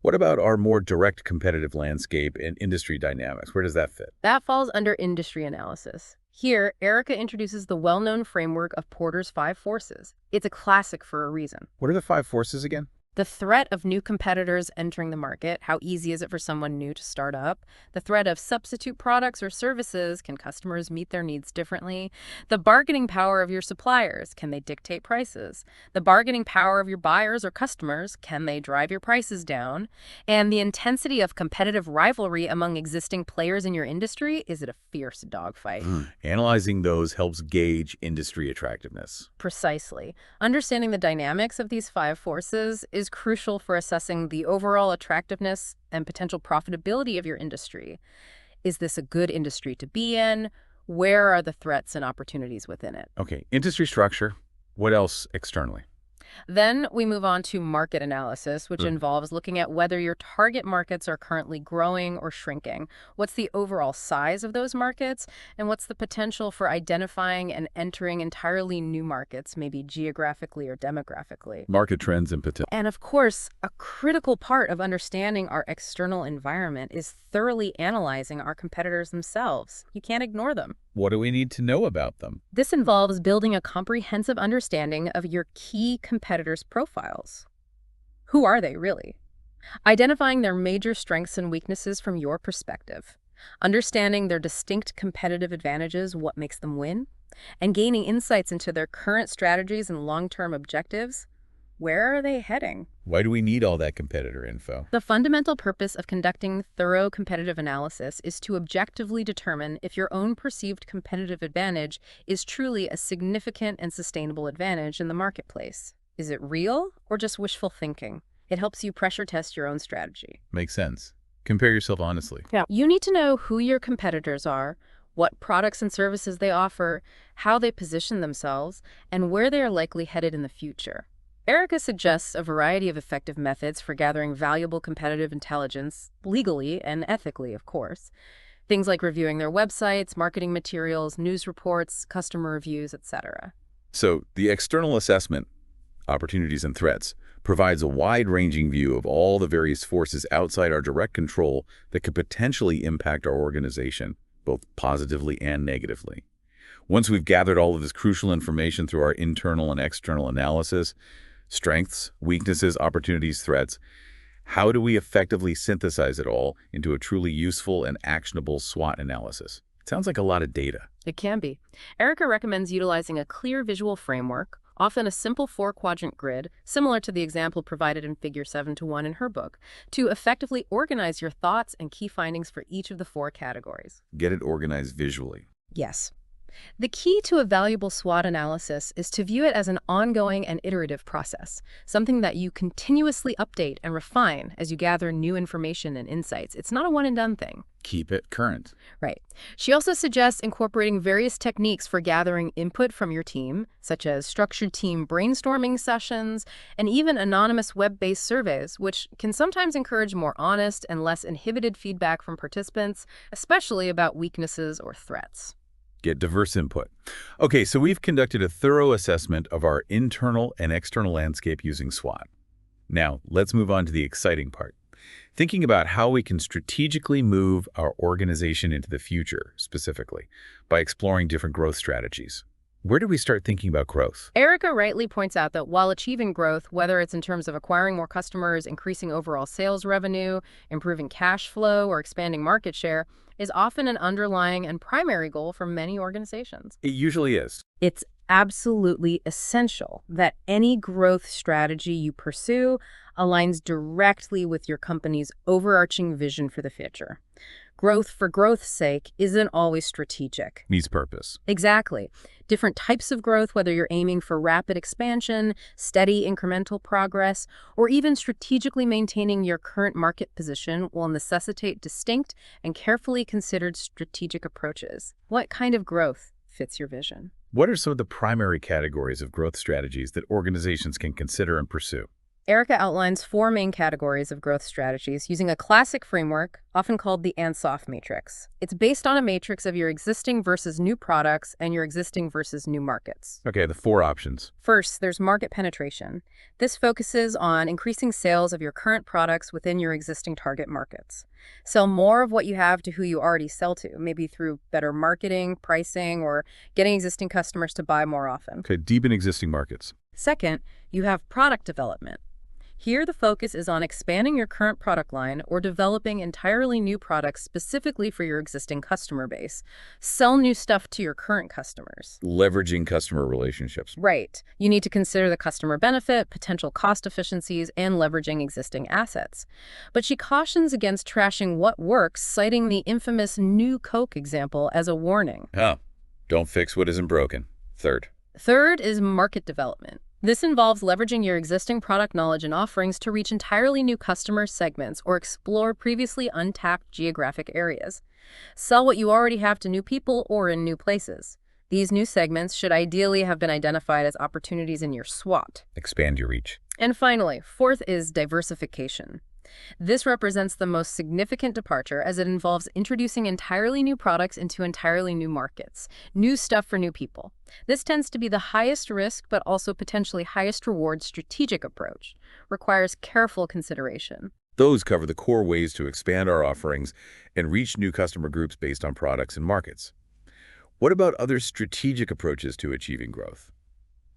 What about our more direct competitive landscape and industry dynamics? Where does that fit?
That falls under industry analysis. Here, Erica introduces the well-known framework of Porter's 5 forces. It's a classic for a reason.
What are the 5 forces again?
The threat of new competitors entering the market. How easy is it for someone new to start up? The threat of substitute products or services. Can customers meet their needs differently? The bargaining power of your suppliers. Can they dictate prices? The bargaining power of your buyers or customers. Can they drive your prices down? And the intensity of competitive rivalry among existing players in your industry. Is it a fierce dogfight?
Analyzing those helps gauge industry attractiveness.
Precisely. Understanding the dynamics of these 5 forces is crucial for assessing the overall attractiveness and potential profitability of your industry. Is this a good industry to be in? Where are the threats and opportunities within it?
Okay, industry structure. What else externally?
Then we move on to market analysis, which involves looking at whether your target markets are currently growing or shrinking. What's the overall size of those markets? And what's the potential for identifying and entering entirely new markets, maybe geographically or demographically?
Market trends and potential.
And of course, a critical part of understanding our external environment is thoroughly analyzing our competitors themselves. You can't ignore them.
What do we need to know about them?
This involves building a comprehensive understanding of your key competitors' profiles. Who are they, really? Identifying their major strengths and weaknesses from your perspective. Understanding their distinct competitive advantages, what makes them win, and gaining insights into their current strategies and long-term objectives. Where are they heading?
Why do we need all that competitor info?
The fundamental purpose of conducting thorough competitive analysis is to objectively determine if your own perceived competitive advantage is truly a significant and sustainable advantage in the marketplace. Is it real or just wishful thinking? It helps you pressure test your own strategy.
Makes sense. Compare yourself honestly.
Yeah. You need to know who your competitors are, what products and services they offer, how they position themselves, and where they are likely headed in the future. Erica suggests a variety of effective methods for gathering valuable competitive intelligence, legally and ethically, of course. Things like reviewing their websites, marketing materials, news reports, customer reviews, etc.
So the external assessment, opportunities and threats, provides a wide-ranging view of all the various forces outside our direct control that could potentially impact our organization, both positively and negatively. Once we've gathered all of this crucial information through our internal and external analysis, strengths, weaknesses, opportunities, threats, how do we effectively synthesize it all into a truly useful and actionable SWOT analysis? It sounds like a lot of data.
It can be. Erica recommends utilizing a clear visual framework, often a simple four-quadrant grid, similar to the example provided in Figure 7-1 in her book, to effectively organize your thoughts and key findings for each of the four categories.
Get it organized visually.
Yes. The key to a valuable SWOT analysis is to view it as an ongoing and iterative process, something that you continuously update and refine as you gather new information and insights. It's not a one-and-done thing.
Keep it current.
Right. She also suggests incorporating various techniques for gathering input from your team, such as structured team brainstorming sessions and even anonymous web-based surveys, which can sometimes encourage more honest and less inhibited feedback from participants, especially about weaknesses or threats.
Get diverse input. Okay, so we've conducted a thorough assessment of our internal and external landscape using SWOT. Now, let's move on to the exciting part. Thinking about how we can strategically move our organization into the future, specifically, by exploring different growth strategies. Where do we start thinking about growth?
Erica rightly points out that while achieving growth, whether it's in terms of acquiring more customers, increasing overall sales revenue, improving cash flow, or expanding market share, is often an underlying and primary goal for many organizations.
It usually is.
It's absolutely essential that any growth strategy you pursue aligns directly with your company's overarching vision for the future. Growth for growth's sake isn't always strategic.
Needs purpose.
Exactly. Different types of growth, whether you're aiming for rapid expansion, steady incremental progress, or even strategically maintaining your current market position, will necessitate distinct and carefully considered strategic approaches. What kind of growth fits your vision?
What are some of the primary categories of growth strategies that organizations can consider and pursue?
Erica outlines four main categories of growth strategies using a classic framework, often called the Ansoff matrix. It's based on a matrix of your existing versus new products and your existing versus new markets.
Okay, the four options.
First, there's market penetration. This focuses on increasing sales of your current products within your existing target markets. Sell more of what you have to who you already sell to, maybe through better marketing, pricing, or getting existing customers to buy more often.
Okay, deepen existing markets.
Second, you have product development. Here, the focus is on expanding your current product line or developing entirely new products specifically for your existing customer base. Sell new stuff to your current customers.
Leveraging customer relationships.
Right. You need to consider the customer benefit, potential cost efficiencies, and leveraging existing assets. But she cautions against trashing what works, citing the infamous New Coke example as a warning.
Don't fix what isn't broken.
Third is market development. This involves leveraging your existing product knowledge and offerings to reach entirely new customer segments or explore previously untapped geographic areas. Sell what you already have to new people or in new places. These new segments should ideally have been identified as opportunities in your SWOT.
Expand your reach.
And finally, fourth is diversification. This represents the most significant departure as it involves introducing entirely new products into entirely new markets, new stuff for new people. This tends to be the highest risk but also potentially highest reward strategic approach, requires careful consideration.
Those cover the core ways to expand our offerings and reach new customer groups based on products and markets. What about other strategic approaches to achieving growth?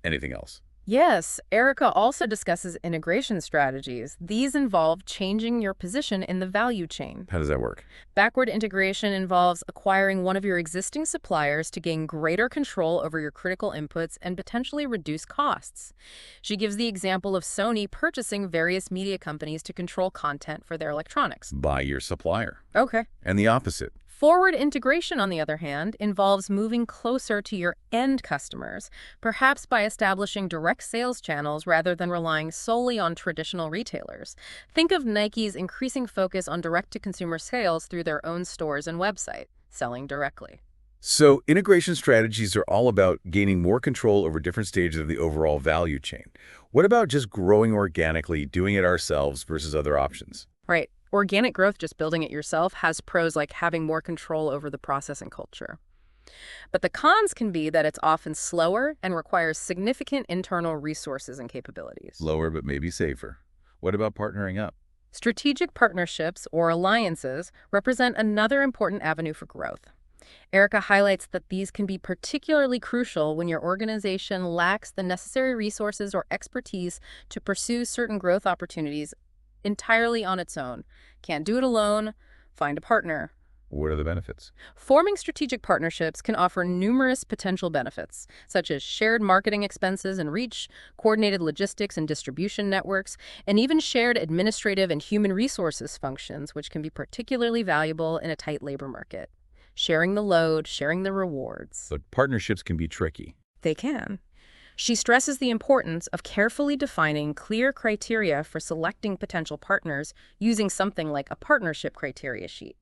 Anything else?
Yes, Erica also discusses integration strategies. These involve changing your position in the value chain.
How does that work?
Backward integration involves acquiring one of your existing suppliers to gain greater control over your critical inputs and potentially reduce costs. She gives the example of Sony purchasing various media companies to control content for their electronics.
Buy your supplier.
Okay.
And the opposite.
Forward integration, on the other hand, involves moving closer to your end customers, perhaps by establishing direct sales channels rather than relying solely on traditional retailers. Think of Nike's increasing focus on direct-to-consumer sales through their own stores and website, selling directly.
So integration strategies are all about gaining more control over different stages of the overall value chain. What about just growing organically, doing it ourselves versus other options?
Right. Organic growth, just building it yourself, has pros like having more control over the process and culture. But the cons can be that it's often slower and requires significant internal resources and capabilities.
Lower, but maybe safer. What about partnering up?
Strategic partnerships or alliances represent another important avenue for growth. Erica highlights that these can be particularly crucial when your organization lacks the necessary resources or expertise to pursue certain growth opportunities entirely on its own. Can't do it alone, find a partner.
What are the benefits?
Forming strategic partnerships can offer numerous potential benefits, such as shared marketing expenses and reach, coordinated logistics and distribution networks, and even shared administrative and human resources functions, which can be particularly valuable in a tight labor market. Sharing the load, sharing the rewards.
But partnerships can be tricky.
They can. She stresses the importance of carefully defining clear criteria for selecting potential partners using something like a partnership criteria sheet,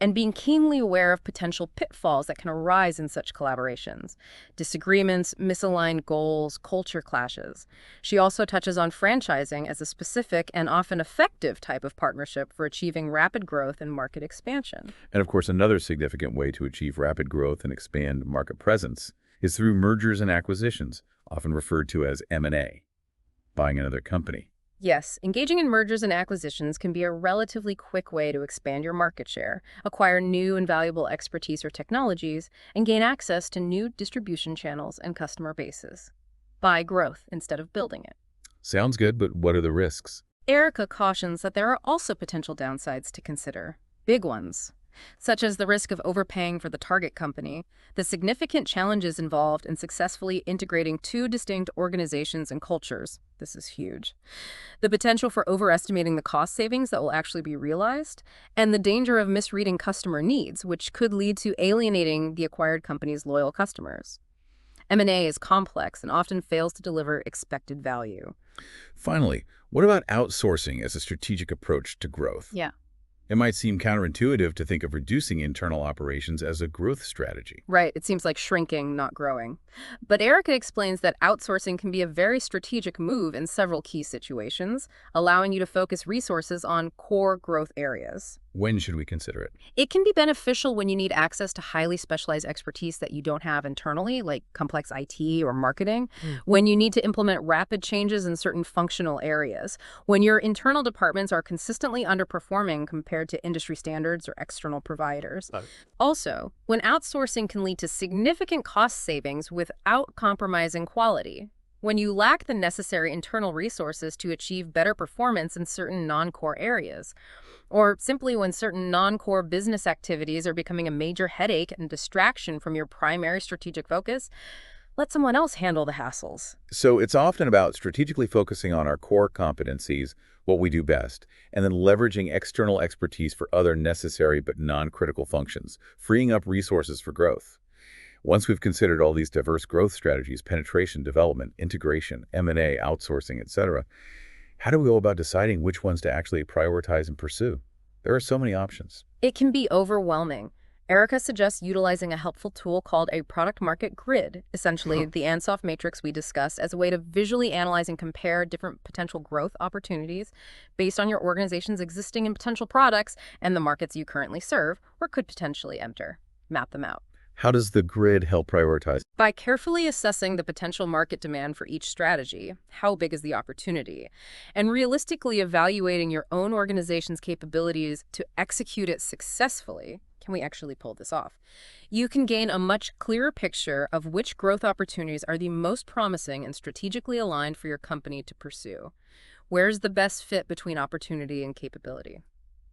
and being keenly aware of potential pitfalls that can arise in such collaborations. Disagreements, misaligned goals, culture clashes. She also touches on franchising as a specific and often effective type of partnership for achieving rapid growth and market expansion.
And of course, another significant way to achieve rapid growth and expand market presence is through mergers and acquisitions, often referred to as M&A, buying another company.
Yes, engaging in mergers and acquisitions can be a relatively quick way to expand your market share, acquire new and valuable expertise or technologies, and gain access to new distribution channels and customer bases. Buy growth instead of building it.
Sounds good, but what are the risks?
Erica cautions that there are also potential downsides to consider, big ones, such as the risk of overpaying for the target company, the significant challenges involved in successfully integrating two distinct organizations and cultures. This is huge. The potential for overestimating the cost savings that will actually be realized, and the danger of misreading customer needs, which could lead to alienating the acquired company's loyal customers. M&A is complex and often fails to deliver expected value.
Finally, what about outsourcing as a strategic approach to growth?
Yeah.
It might seem counterintuitive to think of reducing internal operations as a growth strategy.
Right, it seems like shrinking, not growing. But Erica explains that outsourcing can be a very strategic move in several key situations, allowing you to focus resources on core growth areas.
When should we consider it?
It can be beneficial when you need access to highly specialized expertise that you don't have internally, like complex IT or marketing, when you need to implement rapid changes in certain functional areas, when your internal departments are consistently underperforming compared to industry standards or external providers. Also, when outsourcing can lead to significant cost savings without compromising quality. When you lack the necessary internal resources to achieve better performance in certain non-core areas, or simply when certain non-core business activities are becoming a major headache and distraction from your primary strategic focus, let someone else handle the hassles.
So it's often about strategically focusing on our core competencies, what we do best, and then leveraging external expertise for other necessary but non-critical functions, freeing up resources for growth. Once we've considered all these diverse growth strategies, penetration, development, integration, M&A, outsourcing, etc., how do we go about deciding which ones to actually prioritize and pursue? There are so many options.
It can be overwhelming. Erica suggests utilizing a helpful tool called a product market grid, essentially the Ansoff matrix we discussed, as a way to visually analyze and compare different potential growth opportunities based on your organization's existing and potential products and the markets you currently serve or could potentially enter. Map them out.
How does the grid help prioritize?
By carefully assessing the potential market demand for each strategy, how big is the opportunity, and realistically evaluating your own organization's capabilities to execute it successfully, can we actually pull this off? You can gain a much clearer picture of which growth opportunities are the most promising and strategically aligned for your company to pursue. Where's the best fit between opportunity and capability?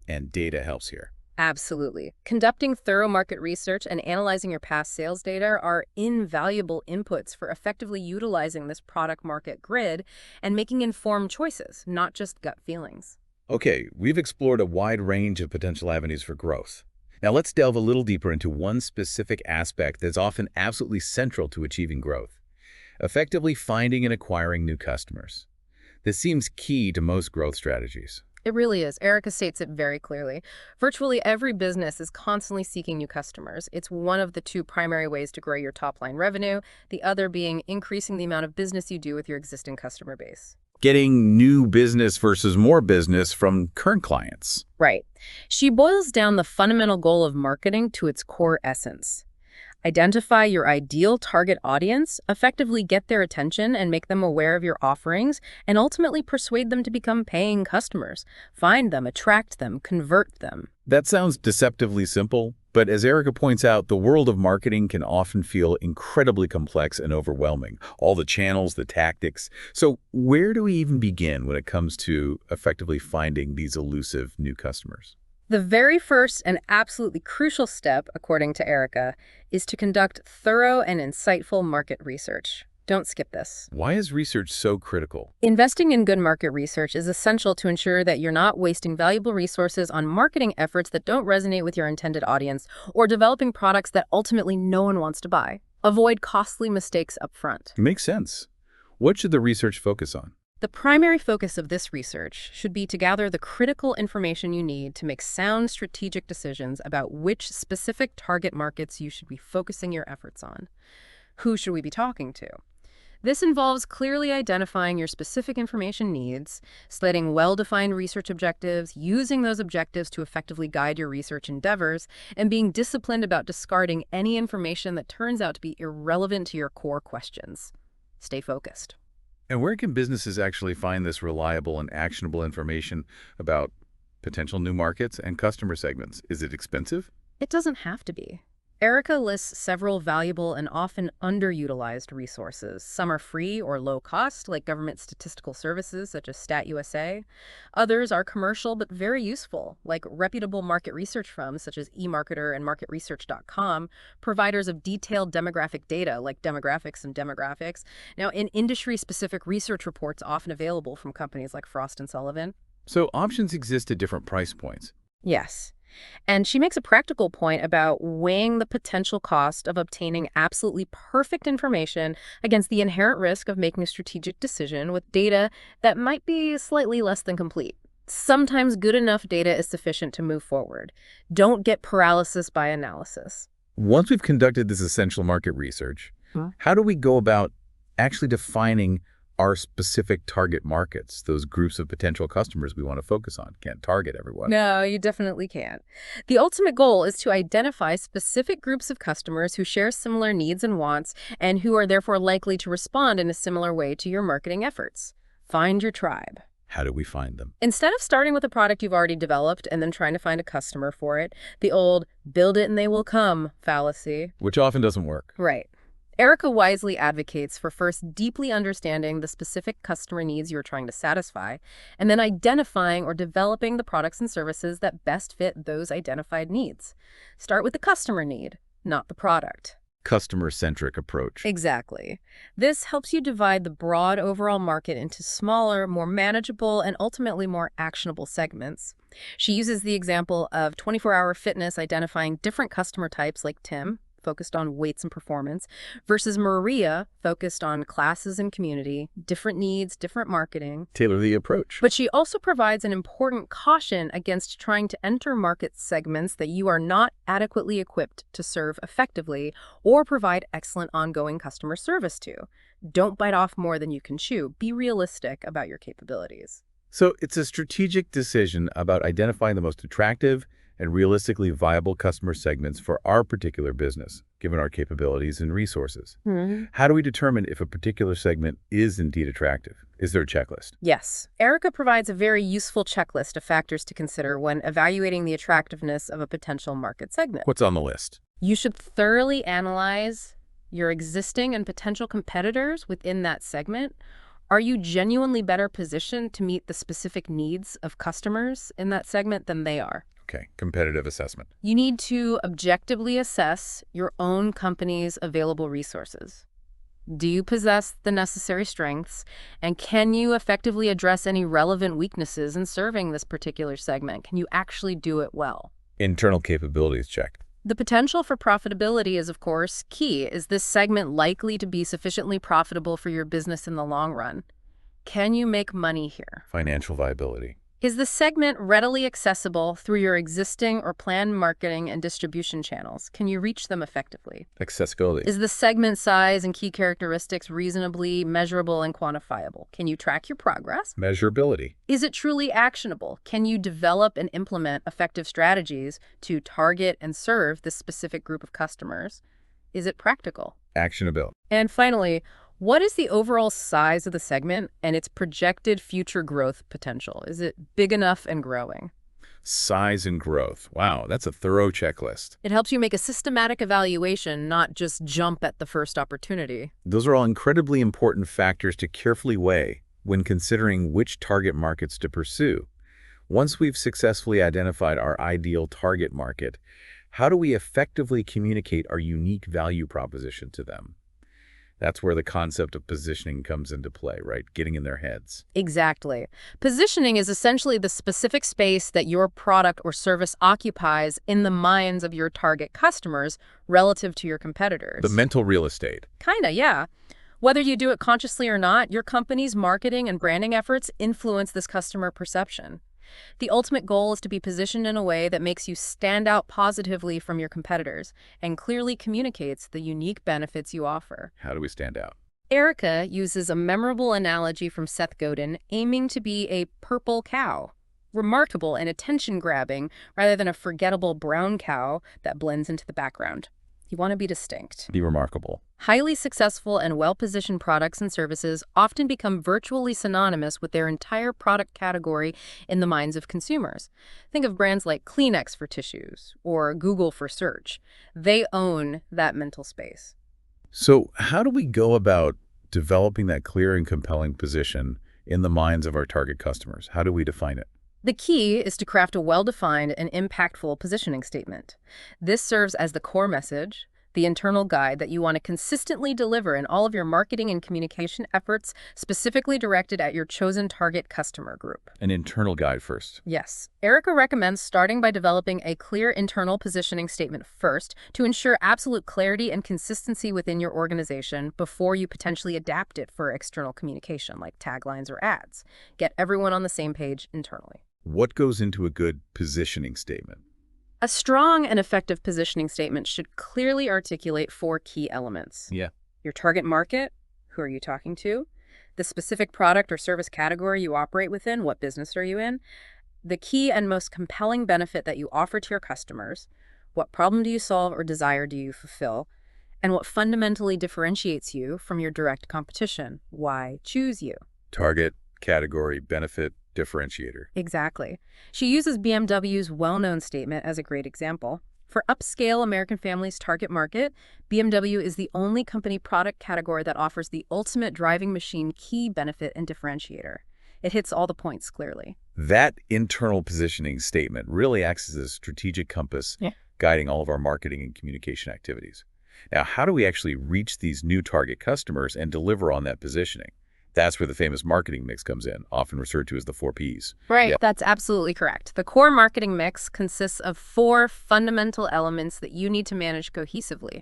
And data helps here.
Absolutely. Conducting thorough market research and analyzing your past sales data are invaluable inputs for effectively utilizing this product market grid and making informed choices, not just gut feelings.
Okay, we've explored a wide range of potential avenues for growth. Now let's delve a little deeper into one specific aspect that's often absolutely central to achieving growth: effectively finding and acquiring new customers. This seems key to most growth strategies.
It really is. Erica states it very clearly. Virtually every business is constantly seeking new customers. It's one of the two primary ways to grow your top-line revenue, the other being increasing the amount of business you do with your existing customer base.
Getting new business versus more business from current clients.
Right. She boils down the fundamental goal of marketing to its core essence. Identify your ideal target audience, effectively get their attention and make them aware of your offerings, and ultimately persuade them to become paying customers. Find them, attract them, convert them.
That sounds deceptively simple, But as Erica points out, the world of marketing can often feel incredibly complex and overwhelming. All the channels, the tactics. So where do we even begin when it comes to effectively finding these elusive new customers?
The very first and absolutely crucial step, according to Erica, is to conduct thorough and insightful market research. Don't skip this.
Why is research so critical?
Investing in good market research is essential to ensure that you're not wasting valuable resources on marketing efforts that don't resonate with your intended audience or developing products that ultimately no one wants to buy. Avoid costly mistakes up front.
Makes sense. What should the research focus on?
The primary focus of this research should be to gather the critical information you need to make sound strategic decisions about which specific target markets you should be focusing your efforts on. Who should we be talking to? This involves clearly identifying your specific information needs, setting well-defined research objectives, using those objectives to effectively guide your research endeavors, and being disciplined about discarding any information that turns out to be irrelevant to your core questions. Stay focused.
And where can businesses actually find this reliable and actionable information about potential new markets and customer segments? Is it expensive?
It doesn't have to be. Erica lists several valuable and often underutilized resources. Some are free or low cost, like government statistical services such as StatUSA. Others are commercial but very useful, like reputable market research firms such as eMarketer and MarketResearch.com, providers of detailed demographic data like Demographics and Demographics. Now, in industry-specific research reports often available from companies like Frost & Sullivan.
So options exist at different price points.
Yes. And she makes a practical point about weighing the potential cost of obtaining absolutely perfect information against the inherent risk of making a strategic decision with data that might be slightly less than complete. Sometimes good enough data is sufficient to move forward. Don't get paralysis by analysis.
Once we've conducted this essential market research, how do we go about actually defining our specific target markets, those groups of potential customers we want to focus on? Can't target everyone.
No, you definitely can't. The ultimate goal is to identify specific groups of customers who share similar needs and wants and who are therefore likely to respond in a similar way to your marketing efforts. Find your tribe.
How do we find them?
Instead of starting with a product you've already developed and then trying to find a customer for it, the old build it and they will come fallacy.
Which often doesn't work.
Right. Erica wisely advocates for first deeply understanding the specific customer needs you're trying to satisfy, and then identifying or developing the products and services that best fit those identified needs. Start with the customer need, not the product.
Customer-centric approach.
Exactly. This helps you divide the broad overall market into smaller, more manageable, and ultimately more actionable segments. She uses the example of 24-hour fitness identifying different customer types like Tim, focused on weights and performance, versus Maria, focused on classes and community, different needs, different marketing.
Tailor the approach.
But she also provides an important caution against trying to enter market segments that you are not adequately equipped to serve effectively or provide excellent ongoing customer service to. Don't bite off more than you can chew. Be realistic about your capabilities.
So it's a strategic decision about identifying the most attractive and realistically viable customer segments for our particular business, given our capabilities and resources. How do we determine if a particular segment is indeed attractive? Is there a checklist?
Yes. Erica provides a very useful checklist of factors to consider when evaluating the attractiveness of a potential market segment.
What's on the list?
You should thoroughly analyze your existing and potential competitors within that segment. Are you genuinely better positioned to meet the specific needs of customers in that segment than they are?
Okay, competitive assessment.
You need to objectively assess your own company's available resources. Do you possess the necessary strengths, and can you effectively address any relevant weaknesses in serving this particular segment? Can you actually do it well?
Internal capabilities check.
The potential for profitability is, of course, key. Is this segment likely to be sufficiently profitable for your business in the long run? Can you make money here?
Financial viability.
Is the segment readily accessible through your existing or planned marketing and distribution channels? Can you reach them effectively?
Accessibility.
Is the segment size and key characteristics reasonably measurable and quantifiable? Can you track your progress?
Measurability.
Is it truly actionable? Can you develop and implement effective strategies to target and serve this specific group of customers? Is it practical?
Actionability.
And finally, what is the overall size of the segment and its projected future growth potential? Is it big enough and growing?
Size and growth. Wow, that's a thorough checklist.
It helps you make a systematic evaluation, not just jump at the first opportunity.
Those are all incredibly important factors to carefully weigh when considering which target markets to pursue. Once we've successfully identified our ideal target market, how do we effectively communicate our unique value proposition to them? That's where the concept of positioning comes into play, right? Getting in their heads.
Exactly. Positioning is essentially the specific space that your product or service occupies in the minds of your target customers relative to your competitors.
The mental real estate.
Kinda, yeah. Whether you do it consciously or not, your company's marketing and branding efforts influence this customer perception. The ultimate goal is to be positioned in a way that makes you stand out positively from your competitors and clearly communicates the unique benefits you offer.
How do we stand out?
Erica uses a memorable analogy from Seth Godin, aiming to be a purple cow. Remarkable and attention-grabbing rather than a forgettable brown cow that blends into the background. You want to be distinct.
Be remarkable.
Highly successful and well-positioned products and services often become virtually synonymous with their entire product category in the minds of consumers. Think of brands like Kleenex for tissues or Google for search. They own that mental space.
So how do we go about developing that clear and compelling position in the minds of our target customers? How do we define it?
The key is to craft a well-defined and impactful positioning statement. This serves as the core message, the internal guide that you want to consistently deliver in all of your marketing and communication efforts, specifically directed at your chosen target customer group.
An internal guide first.
Yes. Erica recommends starting by developing a clear internal positioning statement first to ensure absolute clarity and consistency within your organization before you potentially adapt it for external communication like taglines or ads. Get everyone on the same page internally.
What goes into a good positioning statement?
A strong and effective positioning statement should clearly articulate 4 key elements.
Yeah.
Your target market, who are you talking to? The specific product or service category you operate within, what business are you in? The key and most compelling benefit that you offer to your customers, what problem do you solve or desire do you fulfill? And what fundamentally differentiates you from your direct competition? Why choose you?
Target, category, benefit, differentiator.
Exactly. She uses BMW's well-known statement as a great example. For upscale American families' target market, BMW is the only company product category that offers the ultimate driving machine key benefit and differentiator. It hits all the points clearly.
That internal positioning statement really acts as a strategic compass, guiding all of our marketing and communication activities. Now, how do we actually reach these new target customers and deliver on that positioning? That's where the famous marketing mix comes in, often referred to as the 4 Ps.
Right,
Yeah.
That's absolutely correct. The core marketing mix consists of 4 fundamental elements that you need to manage cohesively: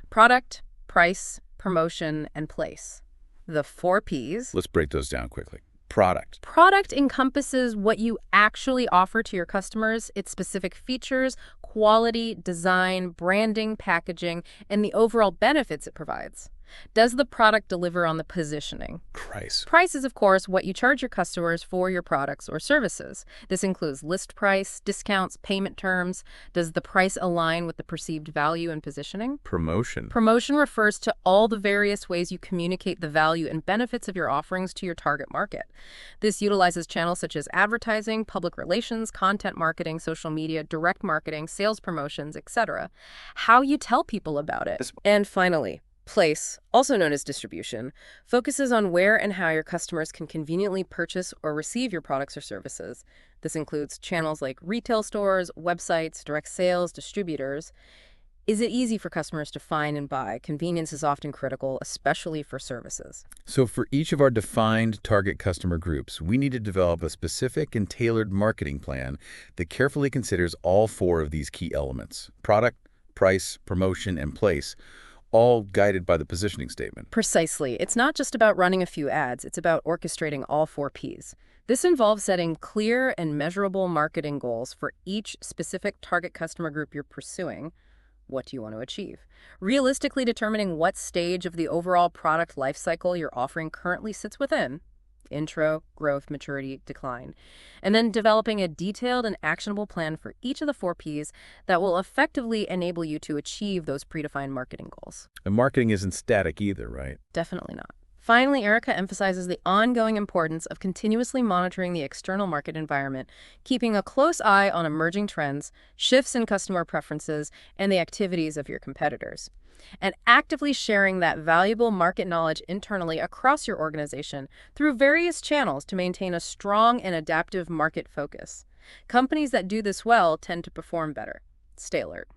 product, price, promotion, and place. The 4 Ps.
Let's break those down quickly. Product.
Product encompasses what you actually offer to your customers, its specific features, quality, design, branding, packaging, and the overall benefits it provides. Does the product deliver on the positioning?
Price.
Price is, of course, what you charge your customers for your products or services. This includes list price, discounts, payment terms. Does the price align with the perceived value and positioning?
Promotion.
Promotion refers to all the various ways you communicate the value and benefits of your offerings to your target market. This utilizes channels such as advertising, public relations, content marketing, social media, direct marketing, sales promotions, etc. How you tell people about it. And finally, place, also known as distribution, focuses on where and how your customers can conveniently purchase or receive your products or services. This includes channels like retail stores, websites, direct sales, distributors. Is it easy for customers to find and buy? Convenience is often critical, especially for services.
So for each of our defined target customer groups, we need to develop a specific and tailored marketing plan that carefully considers all 4 of these key elements: product, price, promotion, and place, all guided by the positioning statement.
Precisely. It's not just about running a few ads. It's about orchestrating all 4 Ps. This involves setting clear and measurable marketing goals for each specific target customer group you're pursuing. What do you want to achieve? Realistically determining what stage of the overall product lifecycle your offering currently sits within. Intro, growth, maturity, decline. And then developing a detailed and actionable plan for each of the 4 Ps that will effectively enable you to achieve those predefined marketing goals.
And marketing isn't static either, right?
Definitely not. Finally, Erica emphasizes the ongoing importance of continuously monitoring the external market environment, keeping a close eye on emerging trends, shifts in customer preferences, and the activities of your competitors, and actively sharing that valuable market knowledge internally across your organization through various channels to maintain a strong and adaptive market focus. Companies that do this well tend to perform better. Stay alert.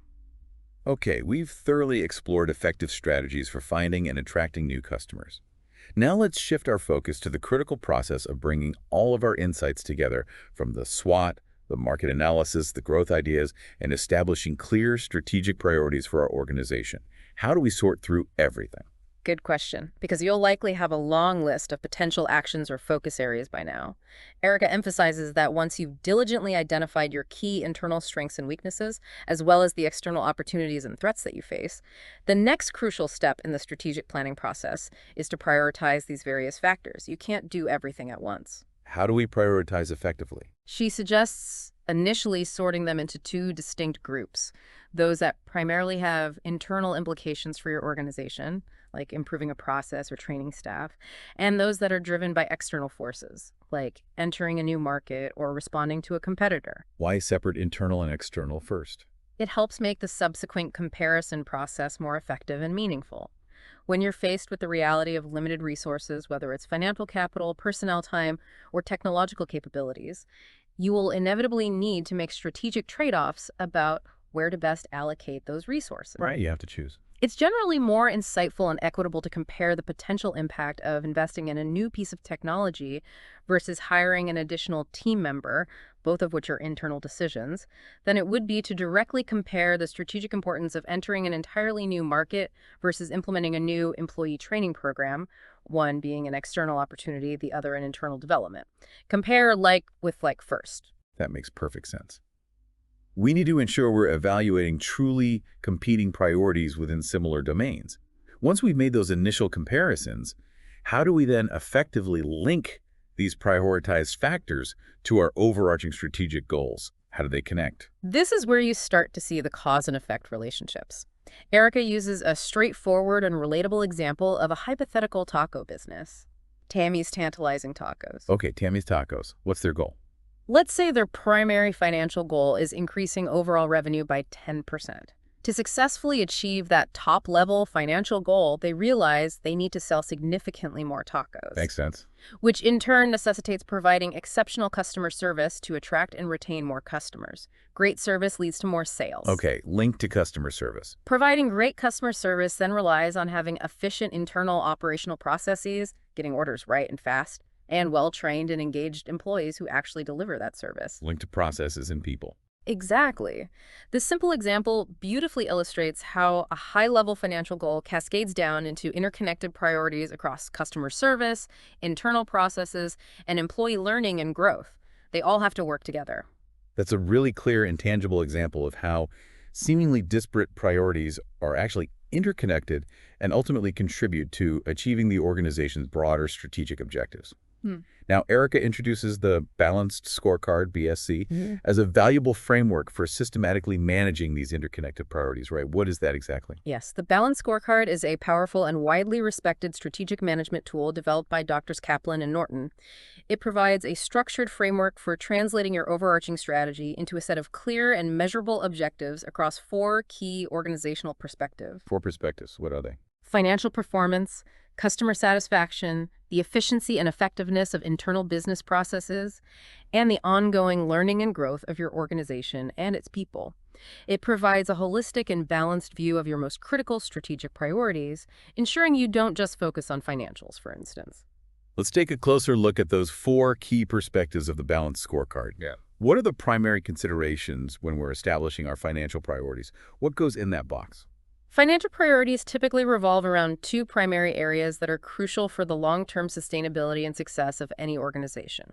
Okay, we've thoroughly explored effective strategies for finding and attracting new customers. Now let's shift our focus to the critical process of bringing all of our insights together from the SWOT, the market analysis, the growth ideas, and establishing clear strategic priorities for our organization. How do we sort through everything?
Good question, because you'll likely have a long list of potential actions or focus areas by now. Erica emphasizes that once you've diligently identified your key internal strengths and weaknesses, as well as the external opportunities and threats that you face, the next crucial step in the strategic planning process is to prioritize these various factors. You can't do everything at once.
How do we prioritize effectively?
She suggests initially sorting them into two distinct groups: those that primarily have internal implications for your organization, like improving a process or training staff, and those that are driven by external forces, like entering a new market or responding to a competitor.
Why separate internal and external first?
It helps make the subsequent comparison process more effective and meaningful. When you're faced with the reality of limited resources, whether it's financial capital, personnel time, or technological capabilities, you will inevitably need to make strategic trade-offs about where to best allocate those resources.
Right, you have to choose.
It's generally more insightful and equitable to compare the potential impact of investing in a new piece of technology versus hiring an additional team member, both of which are internal decisions, than it would be to directly compare the strategic importance of entering an entirely new market versus implementing a new employee training program, one being an external opportunity, the other an internal development. Compare like with like first.
That makes perfect sense. We need to ensure we're evaluating truly competing priorities within similar domains. Once we've made those initial comparisons, how do we then effectively link these prioritized factors to our overarching strategic goals? How do they connect?
This is where you start to see the cause and effect relationships. Erica uses a straightforward and relatable example of a hypothetical taco business. Tammy's Tantalizing Tacos.
Okay, Tammy's Tacos. What's their goal?
Let's say their primary financial goal is increasing overall revenue by 10%. To successfully achieve that top-level financial goal, they realize they need to sell significantly more tacos.
Makes sense.
Which in turn necessitates providing exceptional customer service to attract and retain more customers. Great service leads to more sales.
Okay, link to customer service.
Providing great customer service then relies on having efficient internal operational processes, getting orders right and fast, and well-trained and engaged employees who actually deliver that service.
Link to processes and people.
Exactly. This simple example beautifully illustrates how a high-level financial goal cascades down into interconnected priorities across customer service, internal processes, and employee learning and growth. They all have to work together.
That's a really clear and tangible example of how seemingly disparate priorities are actually interconnected and ultimately contribute to achieving the organization's broader strategic objectives. Now, Erica introduces the Balanced Scorecard, BSC, as a valuable framework for systematically managing these interconnected priorities, right? What is that exactly?
Yes, the Balanced Scorecard is a powerful and widely respected strategic management tool developed by Drs. Kaplan and Norton. It provides a structured framework for translating your overarching strategy into a set of clear and measurable objectives across four key organizational perspectives.
Four perspectives. What are they?
Financial performance, customer satisfaction, the efficiency and effectiveness of internal business processes, and the ongoing learning and growth of your organization and its people. It provides a holistic and balanced view of your most critical strategic priorities, ensuring you don't just focus on financials, for instance.
Let's take a closer look at those four key perspectives of the Balanced Scorecard. Yeah. What are the primary considerations when we're establishing our financial priorities? What goes in that box?
Financial priorities typically revolve around two primary areas that are crucial for the long-term sustainability and success of any organization: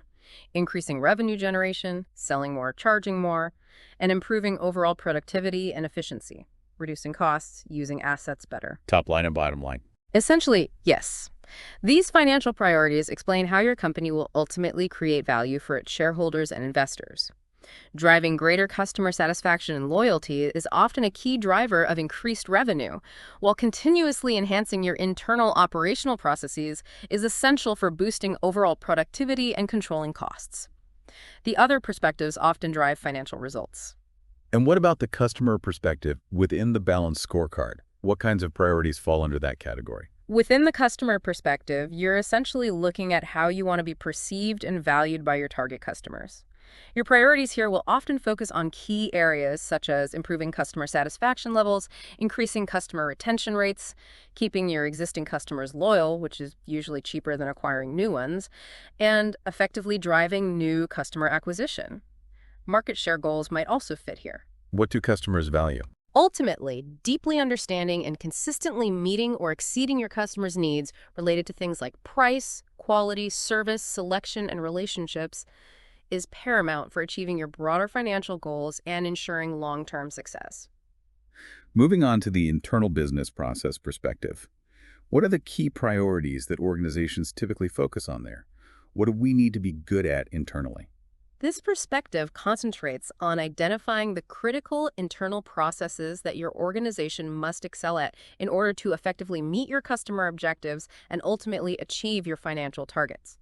increasing revenue generation, selling more, charging more, and improving overall productivity and efficiency, reducing costs, using assets better.
Top line and bottom line.
Essentially, yes. These financial priorities explain how your company will ultimately create value for its shareholders and investors. Driving greater customer satisfaction and loyalty is often a key driver of increased revenue, while continuously enhancing your internal operational processes is essential for boosting overall productivity and controlling costs. The other perspectives often drive financial results.
And what about the customer perspective within the balanced scorecard? What kinds of priorities fall under that category?
Within the customer perspective, you're essentially looking at how you want to be perceived and valued by your target customers. Your priorities here will often focus on key areas such as improving customer satisfaction levels, increasing customer retention rates, keeping your existing customers loyal, which is usually cheaper than acquiring new ones, and effectively driving new customer acquisition. Market share goals might also fit here.
What do customers value?
Ultimately, deeply understanding and consistently meeting or exceeding your customers' needs related to things like price, quality, service, selection, and relationships is paramount for achieving your broader financial goals and ensuring long-term success.
Moving on to the internal business process perspective. What are the key priorities that organizations typically focus on there? What do we need to be good at internally?
This perspective concentrates on identifying the critical internal processes that your organization must excel at in order to effectively meet your customer objectives and ultimately achieve your financial targets.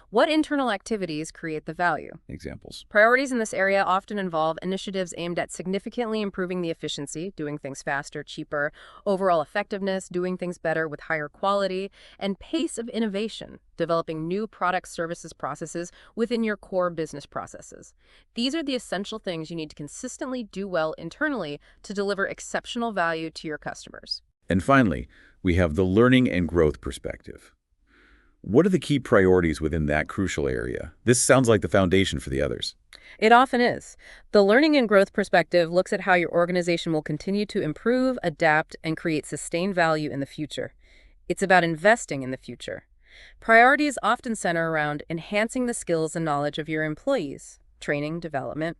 What internal activities create the value?
Examples.
Priorities in this area often involve initiatives aimed at significantly improving the efficiency, doing things faster, cheaper, overall effectiveness, doing things better with higher quality, and pace of innovation, developing new products, services, processes within your core business processes. These are the essential things you need to consistently do well internally to deliver exceptional value to your customers.
And finally, we have the learning and growth perspective. What are the key priorities within that crucial area? This sounds like the foundation for the others.
It often is. The learning and growth perspective looks at how your organization will continue to improve, adapt, and create sustained value in the future. It's about investing in the future. Priorities often center around enhancing the skills and knowledge of your employees, training, development,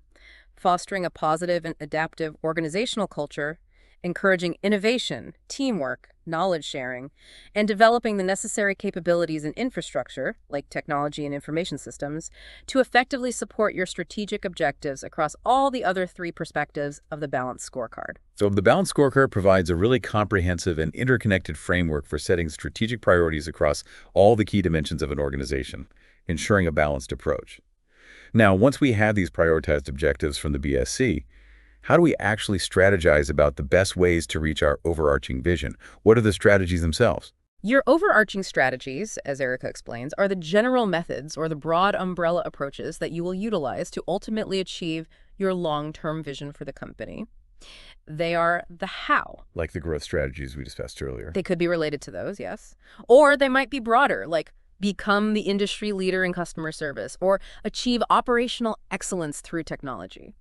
fostering a positive and adaptive organizational culture, encouraging innovation, teamwork, knowledge sharing, and developing the necessary capabilities and infrastructure, like technology and information systems, to effectively support your strategic objectives across all the other three perspectives of the balanced scorecard.
So the balanced scorecard provides a really comprehensive and interconnected framework for setting strategic priorities across all the key dimensions of an organization, ensuring a balanced approach. Now, once we have these prioritized objectives from the BSC, how do we actually strategize about the best ways to reach our overarching vision? What are the strategies themselves?
Your overarching strategies, as Erica explains, are the general methods or the broad umbrella approaches that you will utilize to ultimately achieve your long-term vision for the company. They are the how.
Like the growth strategies we discussed earlier.
They could be related to those, yes. Or they might be broader, like become the industry leader in customer service or achieve operational excellence through technology.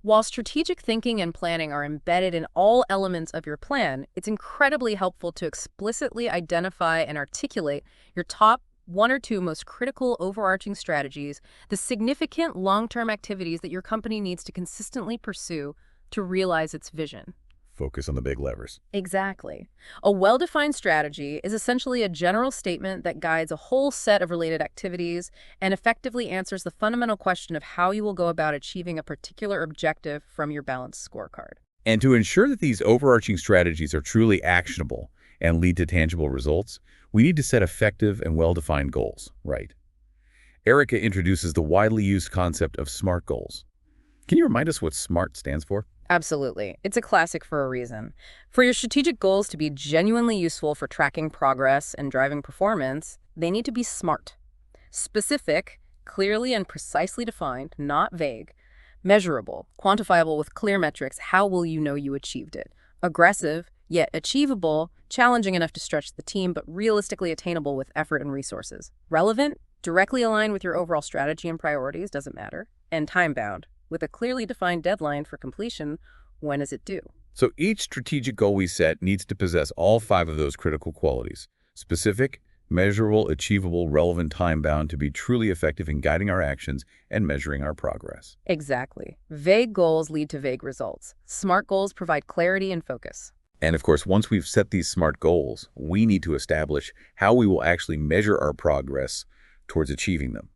While strategic thinking and planning are embedded in all elements of your plan, it's incredibly helpful to explicitly identify and articulate your top one or two most critical overarching strategies, the significant long-term activities that your company needs to consistently pursue to realize its vision.
Focus on the big levers.
Exactly. A well-defined strategy is essentially a general statement that guides a whole set of related activities and effectively answers the fundamental question of how you will go about achieving a particular objective from your balanced scorecard.
And to ensure that these overarching strategies are truly actionable and lead to tangible results, we need to set effective and well-defined goals, right? Erica introduces the widely used concept of SMART goals. Can you remind us what SMART stands for?
Absolutely. It's a classic for a reason. For your strategic goals to be genuinely useful for tracking progress and driving performance, they need to be SMART. Specific, clearly and precisely defined, not vague. Measurable, quantifiable with clear metrics, how will you know you achieved it? Aggressive, yet achievable, challenging enough to stretch the team, but realistically attainable with effort and resources. Relevant, directly aligned with your overall strategy and priorities, doesn't matter. And time-bound, with a clearly defined deadline for completion. When is it due?
So each strategic goal we set needs to possess all 5 of those critical qualities: specific, measurable, achievable, relevant, time-bound, to be truly effective in guiding our actions and measuring our progress.
Exactly. Vague goals lead to vague results. SMART goals provide clarity and focus.
And of course, once we've set these SMART goals, we need to establish how we will actually measure our progress towards achieving them.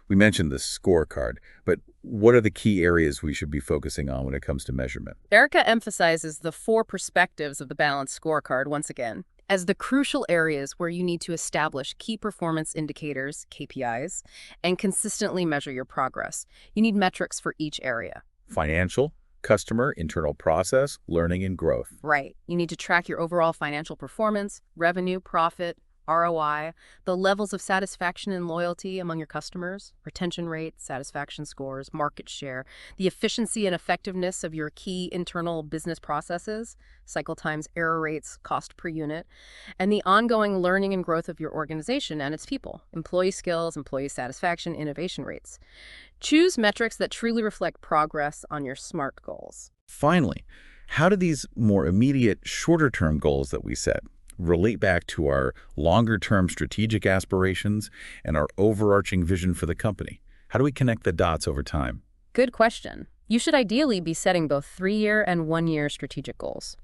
We mentioned the scorecard, but what are the key areas we should be focusing on when it comes to measurement?
Erica emphasizes the four perspectives of the balanced scorecard once again as the crucial areas where you need to establish key performance indicators, KPIs, and consistently measure your progress. You need metrics for each area.
Financial, customer, internal process, learning, and growth.
Right. You need to track your overall financial performance, revenue, profit, ROI, the levels of satisfaction and loyalty among your customers, retention rates, satisfaction scores, market share, the efficiency and effectiveness of your key internal business processes, cycle times, error rates, cost per unit, and the ongoing learning and growth of your organization and its people, employee skills, employee satisfaction, innovation rates. Choose metrics that truly reflect progress on your SMART goals.
Finally, how do these more immediate, shorter-term goals that we set relate back to our longer-term strategic aspirations and our overarching vision for the company? How do we connect the dots over time?
Good question. You should ideally be setting both 3-year and 1-year strategic goals.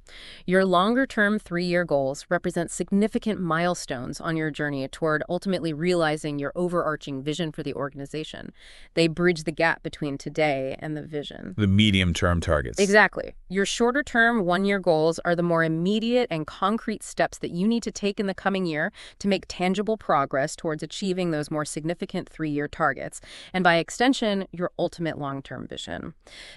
Your longer-term 3-year goals represent significant milestones on your journey toward ultimately realizing your overarching vision for the organization. They bridge the gap between today and the vision.
The medium-term targets.
Exactly. Your shorter-term 1-year goals are the more immediate and concrete steps that you need to take in the coming year to make tangible progress towards achieving those more significant 3-year targets, and by extension, your ultimate long-term vision.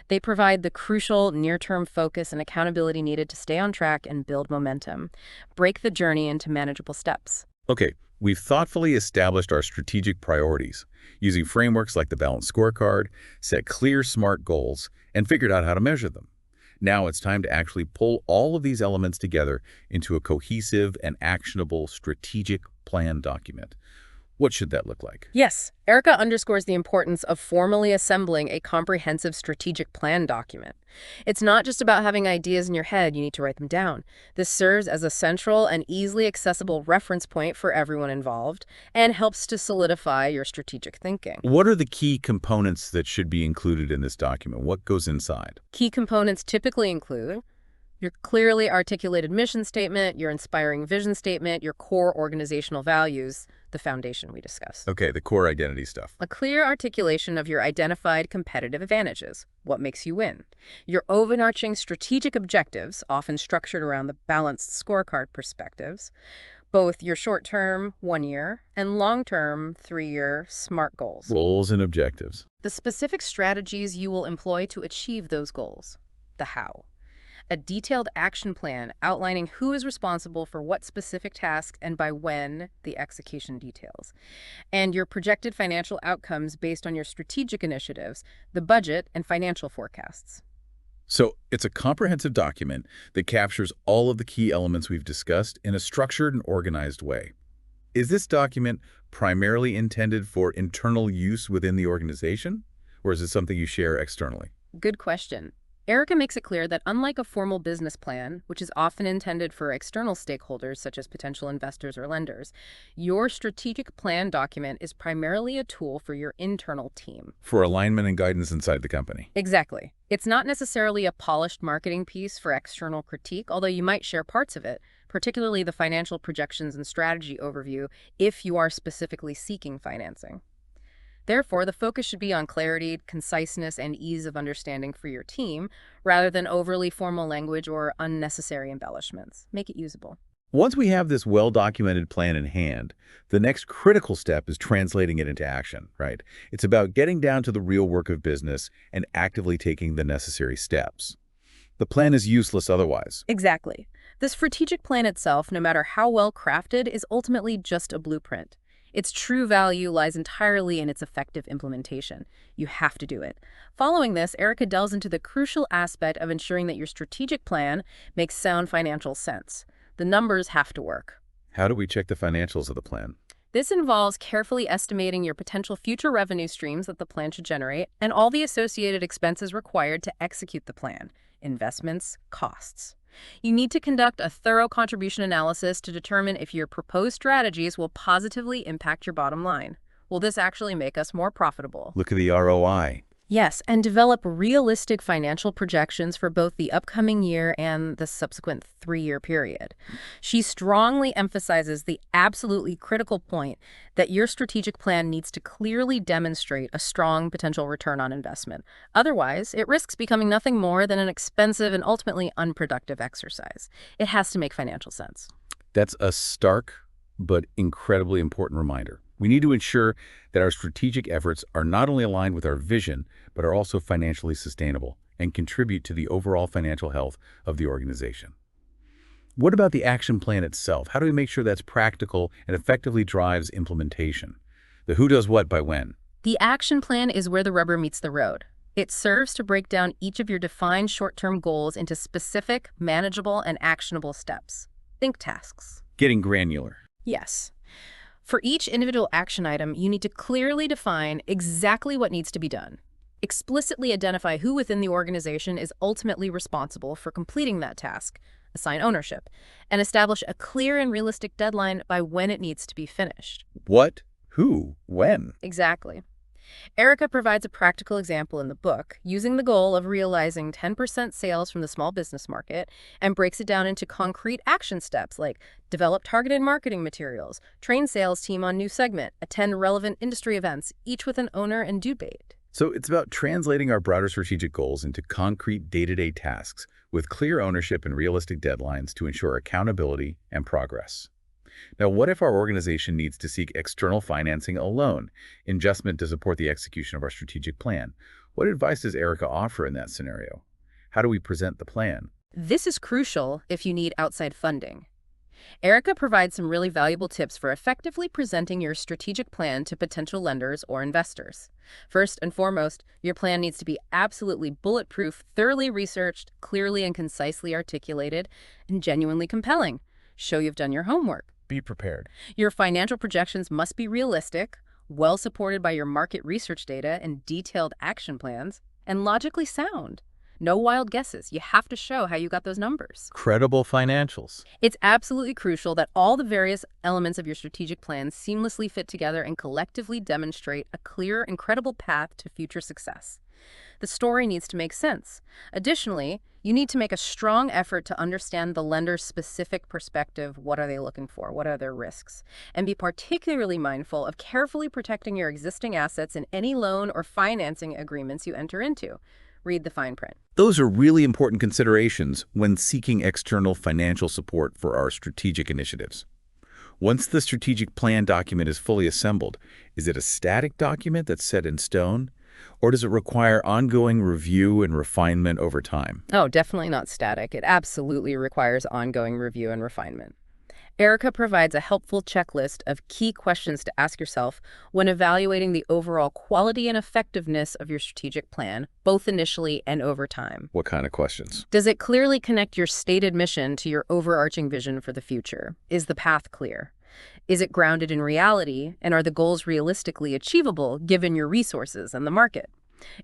They provide the crucial near-term focus and accountability needed to stay on track and build momentum. Break the journey into manageable steps.
Okay, we've thoughtfully established our strategic priorities, using frameworks like the balanced scorecard, set clear, SMART goals, and figured out how to measure them. Now it's time to actually pull all of these elements together into a cohesive and actionable strategic plan document. What should that look like?
Yes, Erica underscores the importance of formally assembling a comprehensive strategic plan document. It's not just about having ideas in your head, you need to write them down. This serves as a central and easily accessible reference point for everyone involved and helps to solidify your strategic thinking.
What are the key components that should be included in this document? What goes inside?
Key components typically include your clearly articulated mission statement, your inspiring vision statement, your core organizational values, the foundation we discussed.
Okay, the core identity stuff.
A clear articulation of your identified competitive advantages, what makes you win. Your overarching strategic objectives, often structured around the balanced scorecard perspectives, both your short-term, 1-year, and long-term, 3-year SMART goals.
Goals and objectives.
The specific strategies you will employ to achieve those goals. The how. A detailed action plan outlining who is responsible for what specific task and by when, the execution details. And your projected financial outcomes based on your strategic initiatives, the budget, and financial forecasts.
So it's a comprehensive document that captures all of the key elements we've discussed in a structured and organized way. Is this document primarily intended for internal use within the organization, or is it something you share externally?
Good question. Erica makes it clear that unlike a formal business plan, which is often intended for external stakeholders such as potential investors or lenders, your strategic plan document is primarily a tool for your internal team.
For alignment and guidance inside the company.
Exactly. It's not necessarily a polished marketing piece for external critique, although you might share parts of it, particularly the financial projections and strategy overview, if you are specifically seeking financing. Therefore, the focus should be on clarity, conciseness, and ease of understanding for your team, rather than overly formal language or unnecessary embellishments. Make it usable.
Once we have this well-documented plan in hand, the next critical step is translating it into action, right? It's about getting down to the real work of business and actively taking the necessary steps. The plan is useless otherwise.
Exactly. The strategic plan itself, no matter how well crafted, is ultimately just a blueprint. Its true value lies entirely in its effective implementation. You have to do it. Following this, Erica delves into the crucial aspect of ensuring that your strategic plan makes sound financial sense. The numbers have to work.
How do we check the financials of the plan?
This involves carefully estimating your potential future revenue streams that the plan should generate and all the associated expenses required to execute the plan, investments, costs. You need to conduct a thorough contribution analysis to determine if your proposed strategies will positively impact your bottom line. Will this actually make us more profitable?
Look at the ROI.
Yes, and develop realistic financial projections for both the upcoming year and the subsequent 3-year period. She strongly emphasizes the absolutely critical point that your strategic plan needs to clearly demonstrate a strong potential return on investment. Otherwise, it risks becoming nothing more than an expensive and ultimately unproductive exercise. It has to make financial sense.
That's a stark but incredibly important reminder. We need to ensure that our strategic efforts are not only aligned with our vision, but are also financially sustainable and contribute to the overall financial health of the organization. What about the action plan itself? How do we make sure that's practical and effectively drives implementation? The who does what by when?
The action plan is where the rubber meets the road. It serves to break down each of your defined short-term goals into specific, manageable, and actionable steps. Think tasks.
Getting granular.
Yes. For each individual action item, you need to clearly define exactly what needs to be done. Explicitly identify who within the organization is ultimately responsible for completing that task, assign ownership, and establish a clear and realistic deadline by when it needs to be finished.
What? Who? When?
Exactly. Erica provides a practical example in the book, using the goal of realizing 10% sales from the small business market, and breaks it down into concrete action steps like develop targeted marketing materials, train sales team on new segment, attend relevant industry events, each with an owner and due date.
So it's about translating our broader strategic goals into concrete day-to-day tasks with clear ownership and realistic deadlines to ensure accountability and progress. Now, what if our organization needs to seek external financing alone, investment to support the execution of our strategic plan? What advice does Erica offer in that scenario? How do we present the plan?
This is crucial if you need outside funding. Erica provides some really valuable tips for effectively presenting your strategic plan to potential lenders or investors. First and foremost, your plan needs to be absolutely bulletproof, thoroughly researched, clearly and concisely articulated, and genuinely compelling. Show you've done your homework.
Be prepared.
Your financial projections must be realistic, well supported by your market research data and detailed action plans, and logically sound. No wild guesses. You have to show how you got those numbers.
Credible financials.
It's absolutely crucial that all the various elements of your strategic plan seamlessly fit together and collectively demonstrate a clear and credible path to future success. The story needs to make sense. Additionally, you need to make a strong effort to understand the lender's specific perspective. What are they looking for? What are their risks? And be particularly mindful of carefully protecting your existing assets in any loan or financing agreements you enter into. Read the fine print.
Those are really important considerations when seeking external financial support for our strategic initiatives. Once the strategic plan document is fully assembled, is it a static document that's set in stone? Or does it require ongoing review and refinement over time?
Oh, definitely not static. It absolutely requires ongoing review and refinement. Erica provides a helpful checklist of key questions to ask yourself when evaluating the overall quality and effectiveness of your strategic plan, both initially and over time.
What kind of questions?
Does it clearly connect your stated mission to your overarching vision for the future? Is the path clear? Is it grounded in reality, and are the goals realistically achievable given your resources and the market?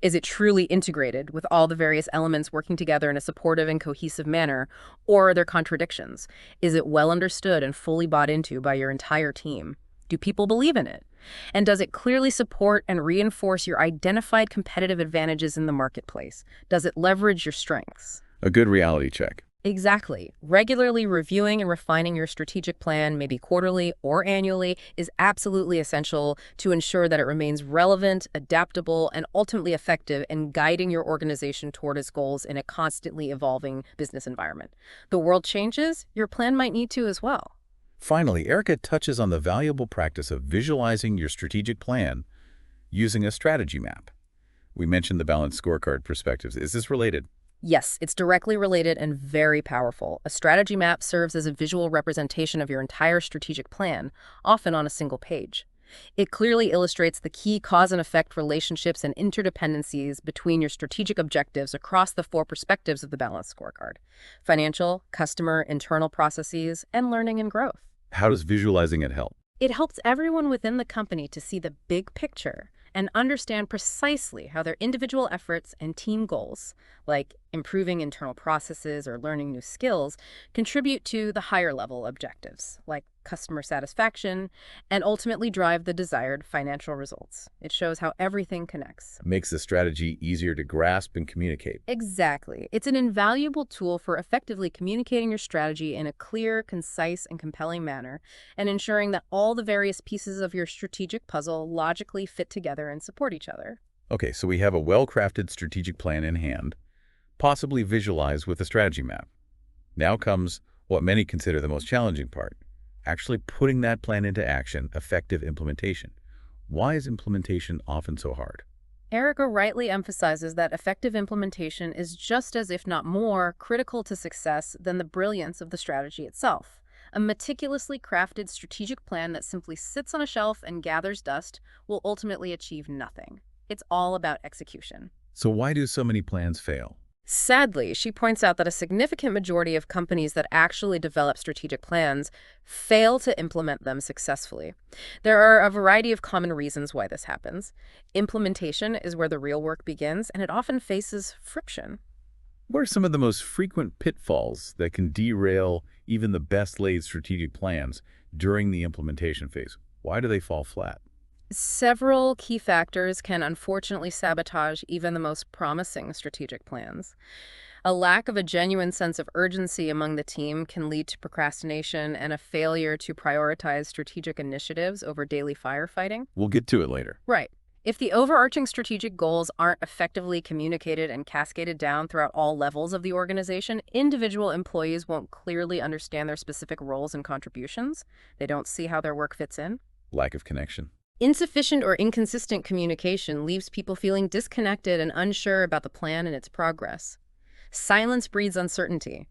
Is it truly integrated with all the various elements working together in a supportive and cohesive manner, or are there contradictions? Is it well understood and fully bought into by your entire team? Do people believe in it? And does it clearly support and reinforce your identified competitive advantages in the marketplace? Does it leverage your strengths?
A good reality check.
Exactly. Regularly reviewing and refining your strategic plan, maybe quarterly or annually, is absolutely essential to ensure that it remains relevant, adaptable, and ultimately effective in guiding your organization toward its goals in a constantly evolving business environment. The world changes, your plan might need to as well.
Finally, Erica touches on the valuable practice of visualizing your strategic plan using a strategy map. We mentioned the balanced scorecard perspectives. Is this related?
Yes, it's directly related and very powerful. A strategy map serves as a visual representation of your entire strategic plan, often on a single page. It clearly illustrates the key cause and effect relationships and interdependencies between your strategic objectives across the 4 perspectives of the balanced scorecard: financial, customer, internal processes, and learning and growth.
How does visualizing it help?
It helps everyone within the company to see the big picture and understand precisely how their individual efforts and team goals, like improving internal processes, or learning new skills contribute to the higher level objectives, like customer satisfaction, and ultimately drive the desired financial results. It shows how everything connects.
Makes the strategy easier to grasp and communicate.
Exactly. It's an invaluable tool for effectively communicating your strategy in a clear, concise, and compelling manner, and ensuring that all the various pieces of your strategic puzzle logically fit together and support each other.
Okay, so we have a well-crafted strategic plan in hand, possibly visualized with a strategy map. Now comes what many consider the most challenging part, actually putting that plan into action, effective implementation. Why is implementation often so hard?
Erica rightly emphasizes that effective implementation is just as, if not more, critical to success than the brilliance of the strategy itself. A meticulously crafted strategic plan that simply sits on a shelf and gathers dust will ultimately achieve nothing. It's all about execution.
So why do so many plans fail?
Sadly, she points out that a significant majority of companies that actually develop strategic plans fail to implement them successfully. There are a variety of common reasons why this happens. Implementation is where the real work begins, and it often faces friction.
What are some of the most frequent pitfalls that can derail even the best-laid strategic plans during the implementation phase? Why do they fall flat?
Several key factors can unfortunately sabotage even the most promising strategic plans. A lack of a genuine sense of urgency among the team can lead to procrastination and a failure to prioritize strategic initiatives over daily firefighting.
We'll get to it later.
Right. If the overarching strategic goals aren't effectively communicated and cascaded down throughout all levels of the organization, individual employees won't clearly understand their specific roles and contributions. They don't see how their work fits in.
Lack of connection.
Insufficient or inconsistent communication leaves people feeling disconnected and unsure about the plan and its progress. Silence breeds uncertainty.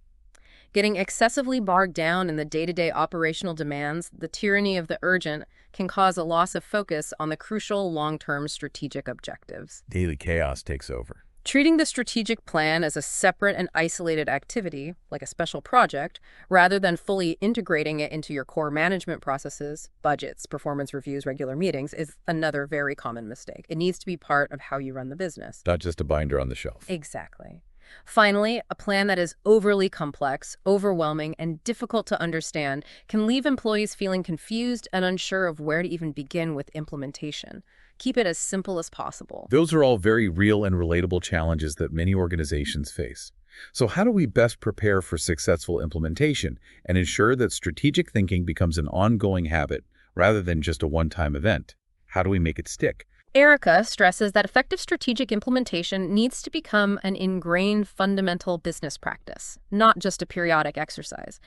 Getting excessively bogged down in the day-to-day operational demands, the tyranny of the urgent, can cause a loss of focus on the crucial long-term strategic objectives.
Daily chaos takes over.
Treating the strategic plan as a separate and isolated activity, like a special project, rather than fully integrating it into your core management processes, budgets, performance reviews, regular meetings, is another very common mistake. It needs to be part of how you run the business.
Not just a binder on the shelf.
Exactly. Finally, a plan that is overly complex, overwhelming, and difficult to understand can leave employees feeling confused and unsure of where to even begin with implementation. Keep it as simple as possible.
Those are all very real and relatable challenges that many organizations face. So how do we best prepare for successful implementation and ensure that strategic thinking becomes an ongoing habit rather than just a one-time event? How do we make it stick?
Erica stresses that effective strategic implementation needs to become an ingrained fundamental business practice, not just a periodic exercise.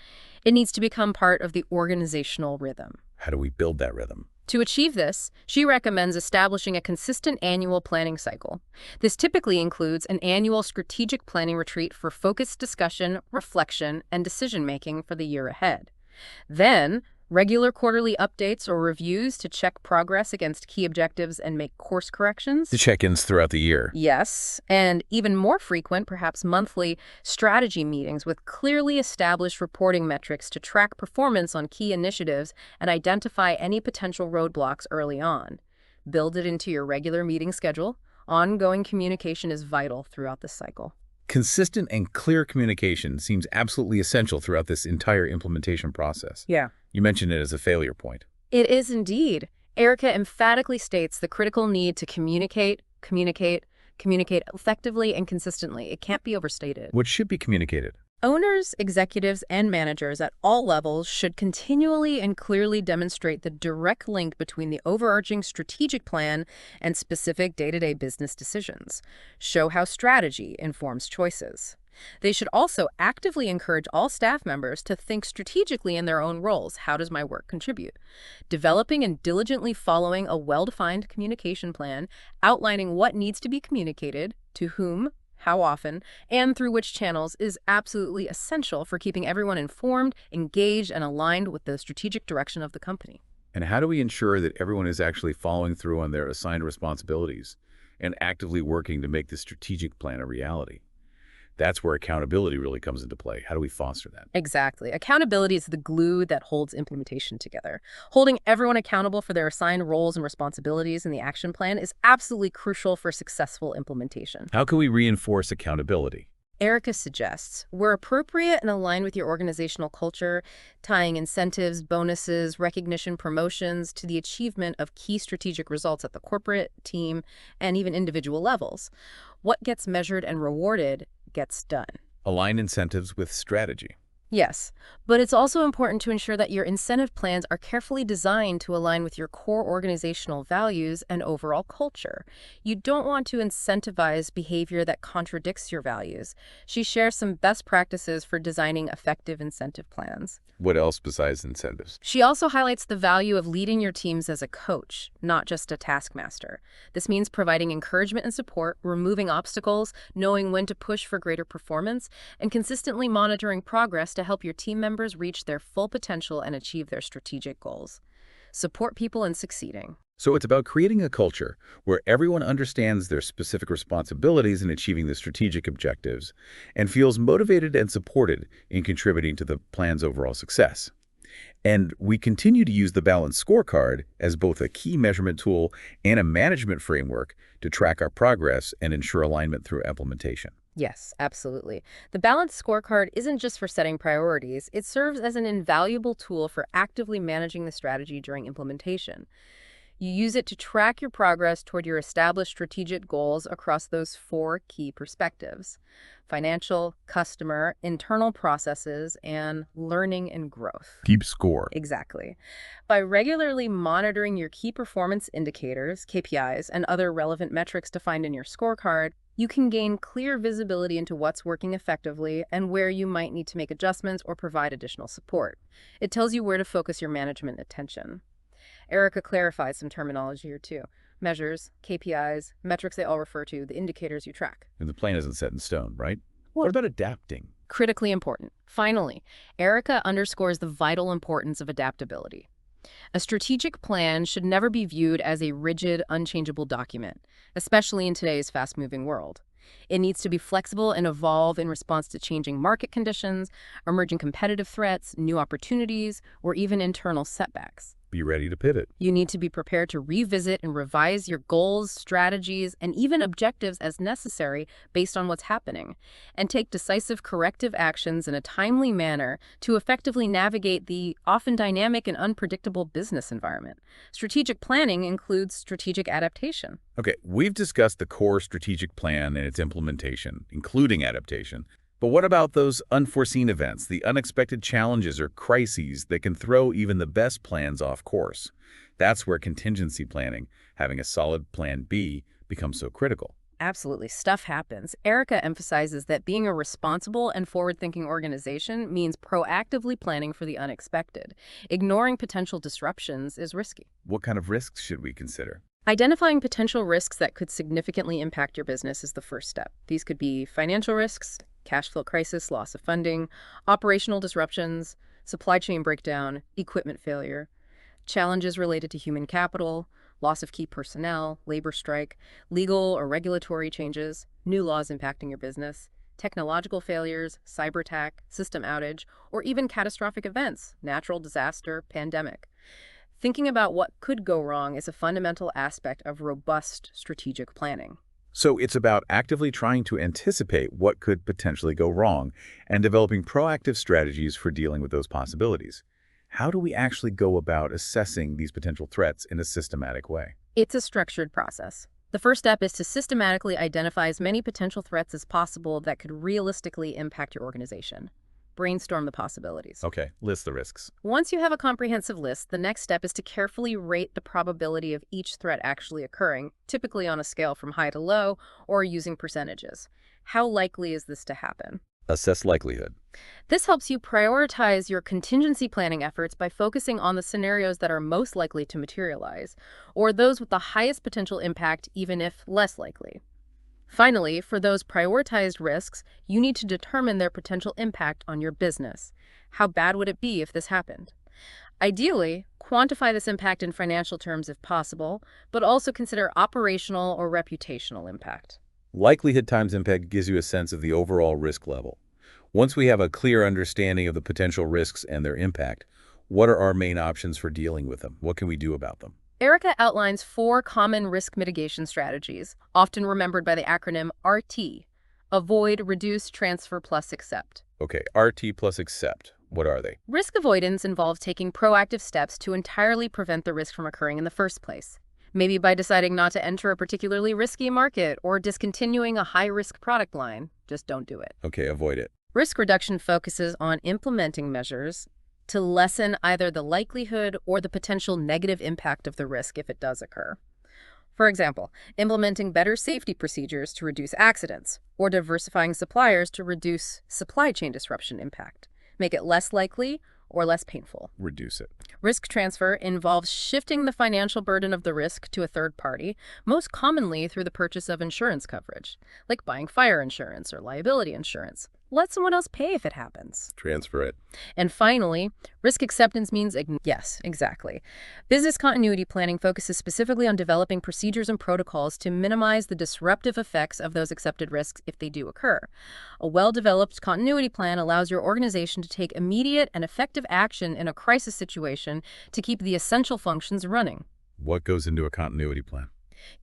It needs to become part of the organizational rhythm.
How do we build that rhythm?
To achieve this, she recommends establishing a consistent annual planning cycle. This typically includes an annual strategic planning retreat for focused discussion, reflection, and decision-making for the year ahead. Then, regular quarterly updates or reviews to check progress against key objectives and make course corrections.
The check-ins throughout the year.
Yes, and even more frequent, perhaps monthly, strategy meetings with clearly established reporting metrics to track performance on key initiatives and identify any potential roadblocks early on. Build it into your regular meeting schedule. Ongoing communication is vital throughout this cycle.
Consistent and clear communication seems absolutely essential throughout this entire implementation process.
Yeah.
You mentioned it as a failure point.
It is indeed. Erica emphatically states the critical need to communicate effectively and consistently. It can't be overstated.
What should be communicated?
Owners, executives, and managers at all levels should continually and clearly demonstrate the direct link between the overarching strategic plan and specific day-to-day business decisions. Show how strategy informs choices. They should also actively encourage all staff members to think strategically in their own roles. How does my work contribute? Developing and diligently following a well-defined communication plan, outlining what needs to be communicated, to whom, how often, and through which channels is absolutely essential for keeping everyone informed, engaged, and aligned with the strategic direction of the company.
And how do we ensure that everyone is actually following through on their assigned responsibilities and actively working to make the strategic plan a reality? That's where accountability really comes into play. How do we foster that?
Exactly. Accountability is the glue that holds implementation together. Holding everyone accountable for their assigned roles and responsibilities in the action plan is absolutely crucial for successful implementation.
How can we reinforce accountability?
Erica suggests, where appropriate and aligned with your organizational culture, tying incentives, bonuses, recognition, promotions to the achievement of key strategic results at the corporate, team, and even individual levels. What gets measured and rewarded gets done.
Align incentives with strategy.
Yes, but it's also important to ensure that your incentive plans are carefully designed to align with your core organizational values and overall culture. You don't want to incentivize behavior that contradicts your values. She shares some best practices for designing effective incentive plans.
What else besides incentives?
She also highlights the value of leading your teams as a coach, not just a taskmaster. This means providing encouragement and support, removing obstacles, knowing when to push for greater performance, and consistently monitoring progress to help your team members reach their full potential and achieve their strategic goals. Support people in succeeding.
So it's about creating a culture where everyone understands their specific responsibilities in achieving the strategic objectives and feels motivated and supported in contributing to the plan's overall success. And we continue to use the balanced scorecard as both a key measurement tool and a management framework to track our progress and ensure alignment through implementation.
Yes, absolutely. The balanced scorecard isn't just for setting priorities, it serves as an invaluable tool for actively managing the strategy during implementation. You use it to track your progress toward your established strategic goals across those four key perspectives: financial, customer, internal processes, and learning and growth.
Keep score.
Exactly. By regularly monitoring your key performance indicators, KPIs, and other relevant metrics defined in your scorecard, you can gain clear visibility into what's working effectively and where you might need to make adjustments or provide additional support. It tells you where to focus your management attention. Erica clarifies some terminology here too. Measures, KPIs, metrics they all refer to, the indicators you track.
And the plan isn't set in stone, right? What about adapting?
Critically important. Finally, Erica underscores the vital importance of adaptability. A strategic plan should never be viewed as a rigid, unchangeable document, especially in today's fast-moving world. It needs to be flexible and evolve in response to changing market conditions, emerging competitive threats, new opportunities, or even internal setbacks.
Be ready to pivot.
You need to be prepared to revisit and revise your goals, strategies, and even objectives as necessary based on what's happening, and take decisive corrective actions in a timely manner to effectively navigate the often dynamic and unpredictable business environment. Strategic planning includes strategic adaptation.
Okay, we've discussed the core strategic plan and its implementation, including adaptation. But what about those unforeseen events, the unexpected challenges or crises that can throw even the best plans off course? That's where contingency planning, having a solid plan B, becomes so critical.
Absolutely. Stuff happens. Erica emphasizes that being a responsible and forward-thinking organization means proactively planning for the unexpected. Ignoring potential disruptions is risky.
What kind of risks should we consider?
Identifying potential risks that could significantly impact your business is the first step. These could be financial risks, cash flow crisis, loss of funding, operational disruptions, supply chain breakdown, equipment failure, challenges related to human capital, loss of key personnel, labor strike, legal or regulatory changes, new laws impacting your business, technological failures, cyber attack, system outage, or even catastrophic events, natural disaster, pandemic. Thinking about what could go wrong is a fundamental aspect of robust strategic planning.
So it's about actively trying to anticipate what could potentially go wrong and developing proactive strategies for dealing with those possibilities. How do we actually go about assessing these potential threats in a systematic way?
It's a structured process. The first step is to systematically identify as many potential threats as possible that could realistically impact your organization. Brainstorm the possibilities.
Okay, list the risks.
Once you have a comprehensive list, the next step is to carefully rate the probability of each threat actually occurring, typically on a scale from high to low or using percentages. How likely is this to happen?
Assess likelihood.
This helps you prioritize your contingency planning efforts by focusing on the scenarios that are most likely to materialize, or those with the highest potential impact, even if less likely. Finally, for those prioritized risks, you need to determine their potential impact on your business. How bad would it be if this happened? Ideally, quantify this impact in financial terms if possible, but also consider operational or reputational impact.
Likelihood times impact gives you a sense of the overall risk level. Once we have a clear understanding of the potential risks and their impact, what are our main options for dealing with them? What can we do about them?
Erica outlines 4 common risk mitigation strategies, often remembered by the acronym RT. Avoid, reduce, transfer, plus accept.
Okay, RT plus accept. What are they?
Risk avoidance involves taking proactive steps to entirely prevent the risk from occurring in the first place. Maybe by deciding not to enter a particularly risky market or discontinuing a high-risk product line. Just don't do it.
Okay, avoid it.
Risk reduction focuses on implementing measures to lessen either the likelihood or the potential negative impact of the risk if it does occur. For example, implementing better safety procedures to reduce accidents, or diversifying suppliers to reduce supply chain disruption impact. Make it less likely or less painful.
Reduce it.
Risk transfer involves shifting the financial burden of the risk to a third party, most commonly through the purchase of insurance coverage, like buying fire insurance or liability insurance. Let someone else pay if it happens.
Transfer it.
And finally, risk acceptance means yes, exactly. Business continuity planning focuses specifically on developing procedures and protocols to minimize the disruptive effects of those accepted risks if they do occur. A well-developed continuity plan allows your organization to take immediate and effective action in a crisis situation to keep the essential functions running.
What goes into a continuity plan?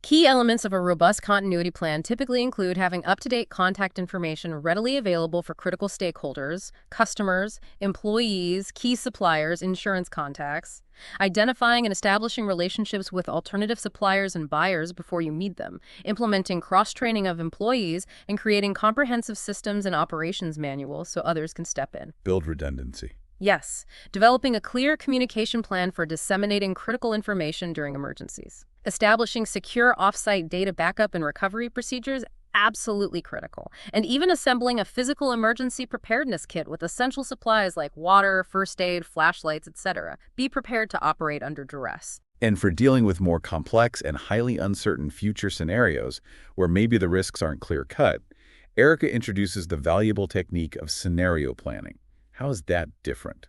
Key elements of a robust continuity plan typically include having up-to-date contact information readily available for critical stakeholders, customers, employees, key suppliers, insurance contacts, identifying and establishing relationships with alternative suppliers and buyers before you meet them, implementing cross-training of employees, and creating comprehensive systems and operations manuals so others can step in.
Build redundancy.
Yes, developing a clear communication plan for disseminating critical information during emergencies. Establishing secure off-site data backup and recovery procedures, absolutely critical. And even assembling a physical emergency preparedness kit with essential supplies like water, first aid, flashlights, etc. Be prepared to operate under duress.
And for dealing with more complex and highly uncertain future scenarios where maybe the risks aren't clear-cut, Erica introduces the valuable technique of scenario planning. How is that different?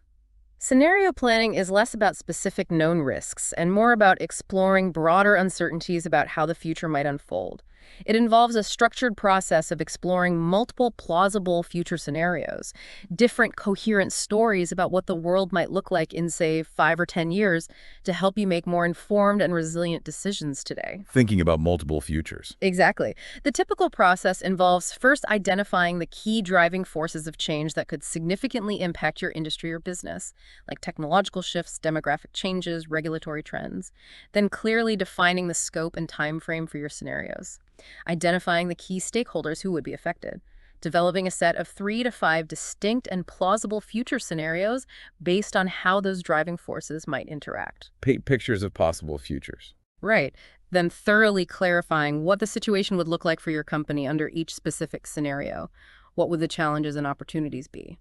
Scenario planning is less about specific known risks and more about exploring broader uncertainties about how the future might unfold. It involves a structured process of exploring multiple plausible future scenarios, different coherent stories about what the world might look like in, say, 5 or 10 years to help you make more informed and resilient decisions today.
Thinking about multiple futures.
Exactly. The typical process involves first identifying the key driving forces of change that could significantly impact your industry or business, like technological shifts, demographic changes, regulatory trends, then clearly defining the scope and time frame for your scenarios. Identifying the key stakeholders who would be affected, developing a set of 3 to 5 distinct and plausible future scenarios based on how those driving forces might interact.
Paint pictures of possible futures.
Right. Then thoroughly clarifying what the situation would look like for your company under each specific scenario. What would the challenges and opportunities be?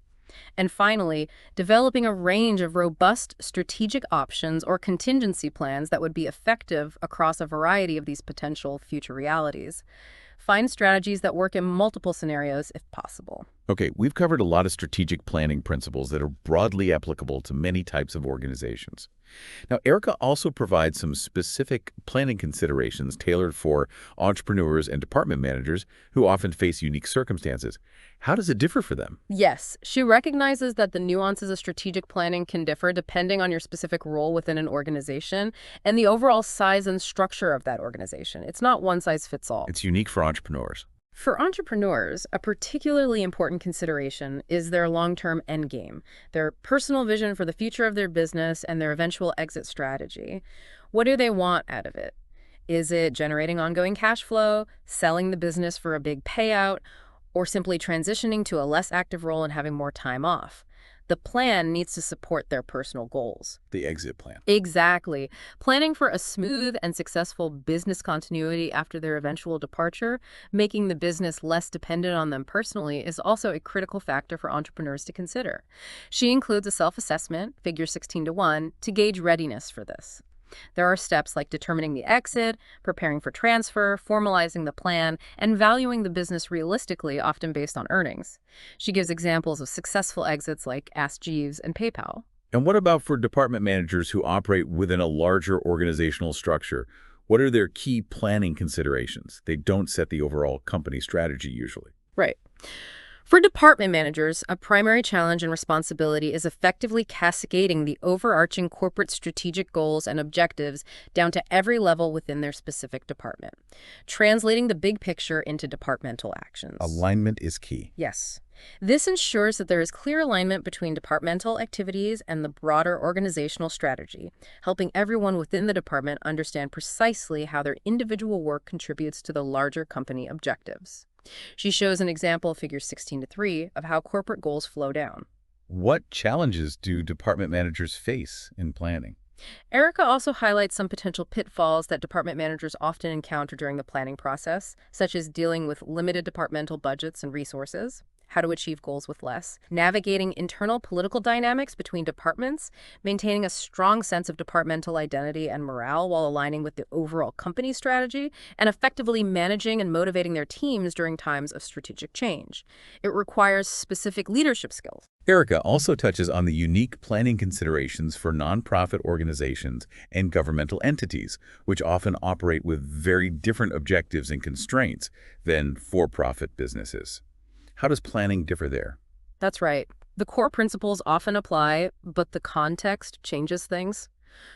And finally, developing a range of robust strategic options or contingency plans that would be effective across a variety of these potential future realities. Find strategies that work in multiple scenarios if possible.
Okay, we've covered a lot of strategic planning principles that are broadly applicable to many types of organizations. Now, Erica also provides some specific planning considerations tailored for entrepreneurs and department managers who often face unique circumstances. How does it differ for them?
Yes, she recognizes that the nuances of strategic planning can differ depending on your specific role within an organization and the overall size and structure of that organization. It's not one size fits all.
It's unique for entrepreneurs.
For entrepreneurs, a particularly important consideration is their long-term end game, their personal vision for the future of their business, and their eventual exit strategy. What do they want out of it? Is it generating ongoing cash flow, selling the business for a big payout, or simply transitioning to a less active role and having more time off? The plan needs to support their personal goals.
The exit plan.
Exactly. Planning for a smooth and successful business continuity after their eventual departure, making the business less dependent on them personally, is also a critical factor for entrepreneurs to consider. She includes a self-assessment, figure 16:1, to gauge readiness for this. There are steps like determining the exit, preparing for transfer, formalizing the plan, and valuing the business realistically, often based on earnings. She gives examples of successful exits like Ask Jeeves and PayPal.
And what about for department managers who operate within a larger organizational structure? What are their key planning considerations? They don't set the overall company strategy usually.
Right. For department managers, a primary challenge and responsibility is effectively cascading the overarching corporate strategic goals and objectives down to every level within their specific department, translating the big picture into departmental actions.
Alignment is key.
Yes. This ensures that there is clear alignment between departmental activities and the broader organizational strategy, helping everyone within the department understand precisely how their individual work contributes to the larger company objectives. She shows an example, figures 16-3, of how corporate goals flow down.
What challenges do department managers face in planning?
Erica also highlights some potential pitfalls that department managers often encounter during the planning process, such as dealing with limited departmental budgets and resources, how to achieve goals with less, navigating internal political dynamics between departments, maintaining a strong sense of departmental identity and morale while aligning with the overall company strategy, and effectively managing and motivating their teams during times of strategic change. It requires specific leadership skills.
Erica also touches on the unique planning considerations for nonprofit organizations and governmental entities, which often operate with very different objectives and constraints than for-profit businesses. How does planning differ there?
That's right. The core principles often apply, but the context changes things.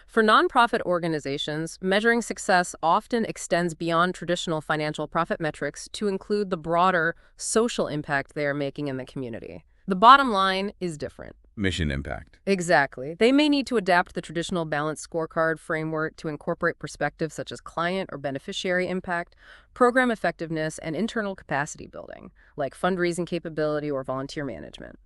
For nonprofit organizations, measuring success often extends beyond traditional financial profit metrics to include the broader social impact they are making in the community. The bottom line is different.
Mission impact.
Exactly. They may need to adapt the traditional balanced scorecard framework to incorporate perspectives such as client or beneficiary impact, program effectiveness, and internal capacity building, like fundraising capability or volunteer management.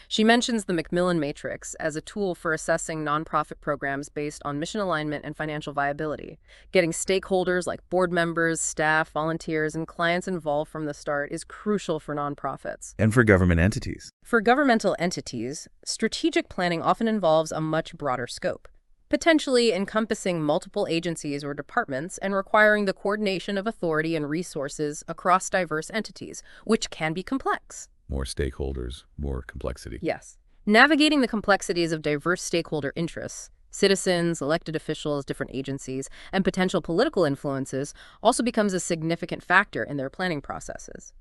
She mentions the Macmillan Matrix as a tool for assessing nonprofit programs based on mission alignment and financial viability. Getting stakeholders like board members, staff, volunteers, and clients involved from the start is crucial for nonprofits.
And for government entities.
For governmental entities, strategic planning often involves a much broader scope, potentially encompassing multiple agencies or departments and requiring the coordination of authority and resources across diverse entities, which can be complex.
More stakeholders, more complexity.
Yes. Navigating the complexities of diverse stakeholder interests, citizens, elected officials, different agencies, and potential political influences also becomes a significant factor in their planning processes.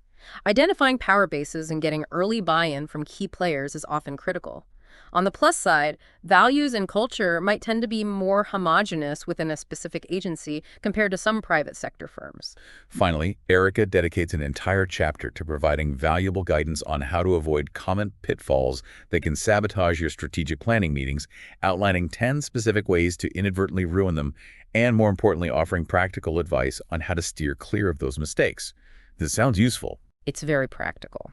Identifying power bases and getting early buy-in from key players is often critical. On the plus side, values and culture might tend to be more homogeneous within a specific agency compared to some private sector firms.
Finally, Erica dedicates an entire chapter to providing valuable guidance on how to avoid common pitfalls that can sabotage your strategic planning meetings, outlining 10 specific ways to inadvertently ruin them, and more importantly, offering practical advice on how to steer clear of those mistakes. This sounds useful.
It's very practical.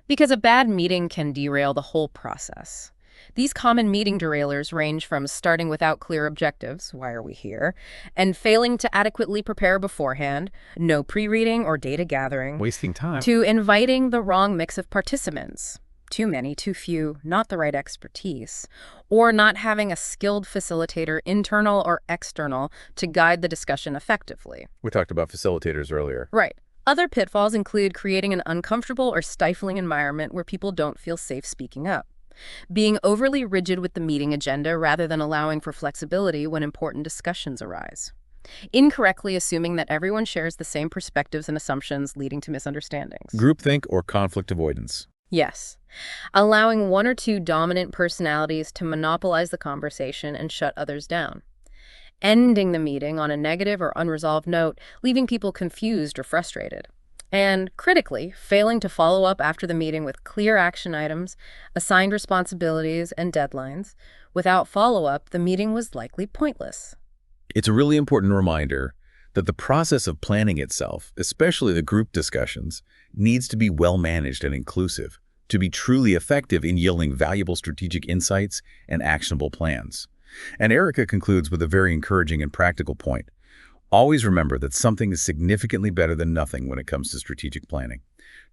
Because a bad meeting can derail the whole process. These common meeting derailers range from starting without clear objectives, why are we here, and failing to adequately prepare beforehand, no pre-reading or data gathering,
Wasting time.
to inviting the wrong mix of participants, too many, too few, not the right expertise, or not having a skilled facilitator, internal or external, to guide the discussion effectively.
We talked about facilitators earlier.
Right. Other pitfalls include creating an uncomfortable or stifling environment where people don't feel safe speaking up, being overly rigid with the meeting agenda rather than allowing for flexibility when important discussions arise, incorrectly assuming that everyone shares the same perspectives and assumptions, leading to misunderstandings.
Groupthink or conflict avoidance.
Yes. Allowing one or two dominant personalities to monopolize the conversation and shut others down. Ending the meeting on a negative or unresolved note, leaving people confused or frustrated. And, critically, failing to follow up after the meeting with clear action items, assigned responsibilities, and deadlines. Without follow-up, the meeting was likely pointless.
It's a really important reminder that the process of planning itself, especially the group discussions, needs to be well managed and inclusive to be truly effective in yielding valuable strategic insights and actionable plans. And Erica concludes with a very encouraging and practical point. Always remember that something is significantly better than nothing when it comes to strategic planning.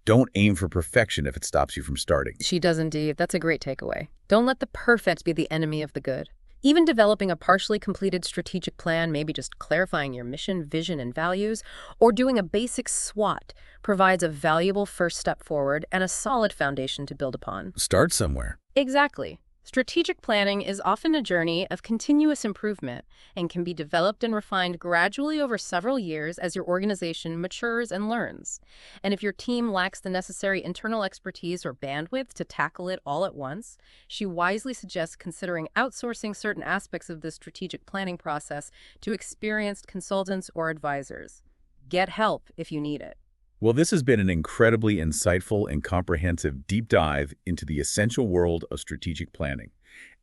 Don't aim for perfection if it stops you from starting.
She does indeed. That's a great takeaway. Don't let the perfect be the enemy of the good. Even developing a partially completed strategic plan, maybe just clarifying your mission, vision, and values, or doing a basic SWOT, provides a valuable first step forward and a solid foundation to build upon.
Start somewhere.
Exactly. Strategic planning is often a journey of continuous improvement and can be developed and refined gradually over several years as your organization matures and learns. And if your team lacks the necessary internal expertise or bandwidth to tackle it all at once, she wisely suggests considering outsourcing certain aspects of the strategic planning process to experienced consultants or advisors. Get help if you need it.
Well, this has been an incredibly insightful and comprehensive deep dive into the essential world of strategic planning,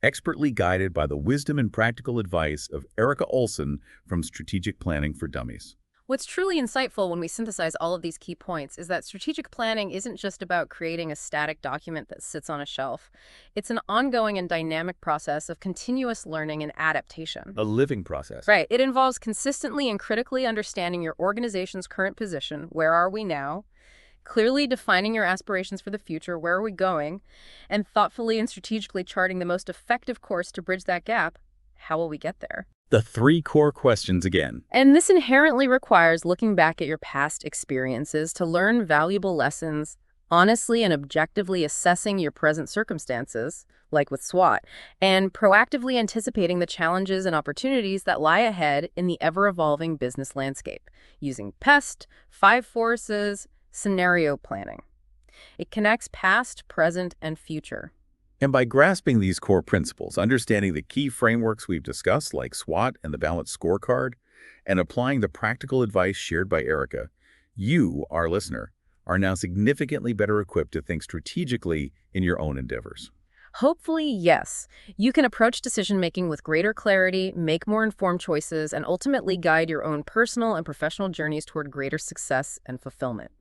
expertly guided by the wisdom and practical advice of Erica Olsen from Strategic Planning for Dummies.
What's truly insightful when we synthesize all of these key points is that strategic planning isn't just about creating a static document that sits on a shelf. It's an ongoing and dynamic process of continuous learning and adaptation.
A living process.
Right. It involves consistently and critically understanding your organization's current position, where are we now, clearly defining your aspirations for the future, where are we going, and thoughtfully and strategically charting the most effective course to bridge that gap. How will we get there?
The three core questions again.
And this inherently requires looking back at your past experiences to learn valuable lessons, honestly and objectively assessing your present circumstances, like with SWOT, and proactively anticipating the challenges and opportunities that lie ahead in the ever-evolving business landscape, using PEST, 5 forces, scenario planning. It connects past, present, and future.
And by grasping these core principles, understanding the key frameworks we've discussed, like SWOT and the balanced scorecard, and applying the practical advice shared by Erica, you, our listener, are now significantly better equipped to think strategically in your own endeavors.
Hopefully, yes. You can approach decision-making with greater clarity, make more informed choices, and ultimately guide your own personal and professional journeys toward greater success and fulfillment.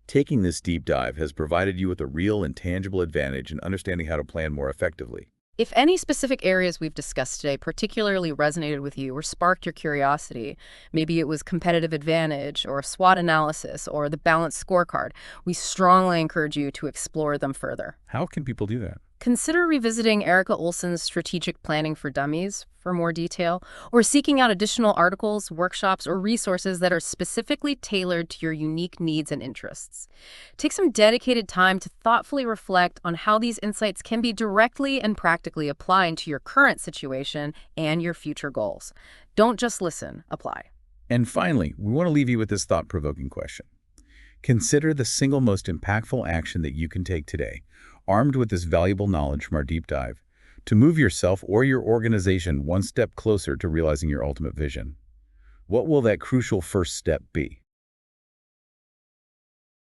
Taking this deep dive has provided you with a real and tangible advantage in understanding how to plan more effectively.
If any specific areas we've discussed today particularly resonated with you or sparked your curiosity, maybe it was competitive advantage or SWOT analysis or the balanced scorecard, we strongly encourage you to explore them further.
How can people do that?
Consider revisiting Erica Olsen's Strategic Planning for Dummies for more detail, or seeking out additional articles, workshops, or resources that are specifically tailored to your unique needs and interests. Take some dedicated time to thoughtfully reflect on how these insights can be directly and practically applied to your current situation and your future goals. Don't just listen, apply.
And finally, we want to leave you with this thought-provoking question. Consider the single most impactful action that you can take today, armed with this valuable knowledge from our deep dive, to move yourself or your organization one step closer to realizing your ultimate vision. What will that crucial first step be?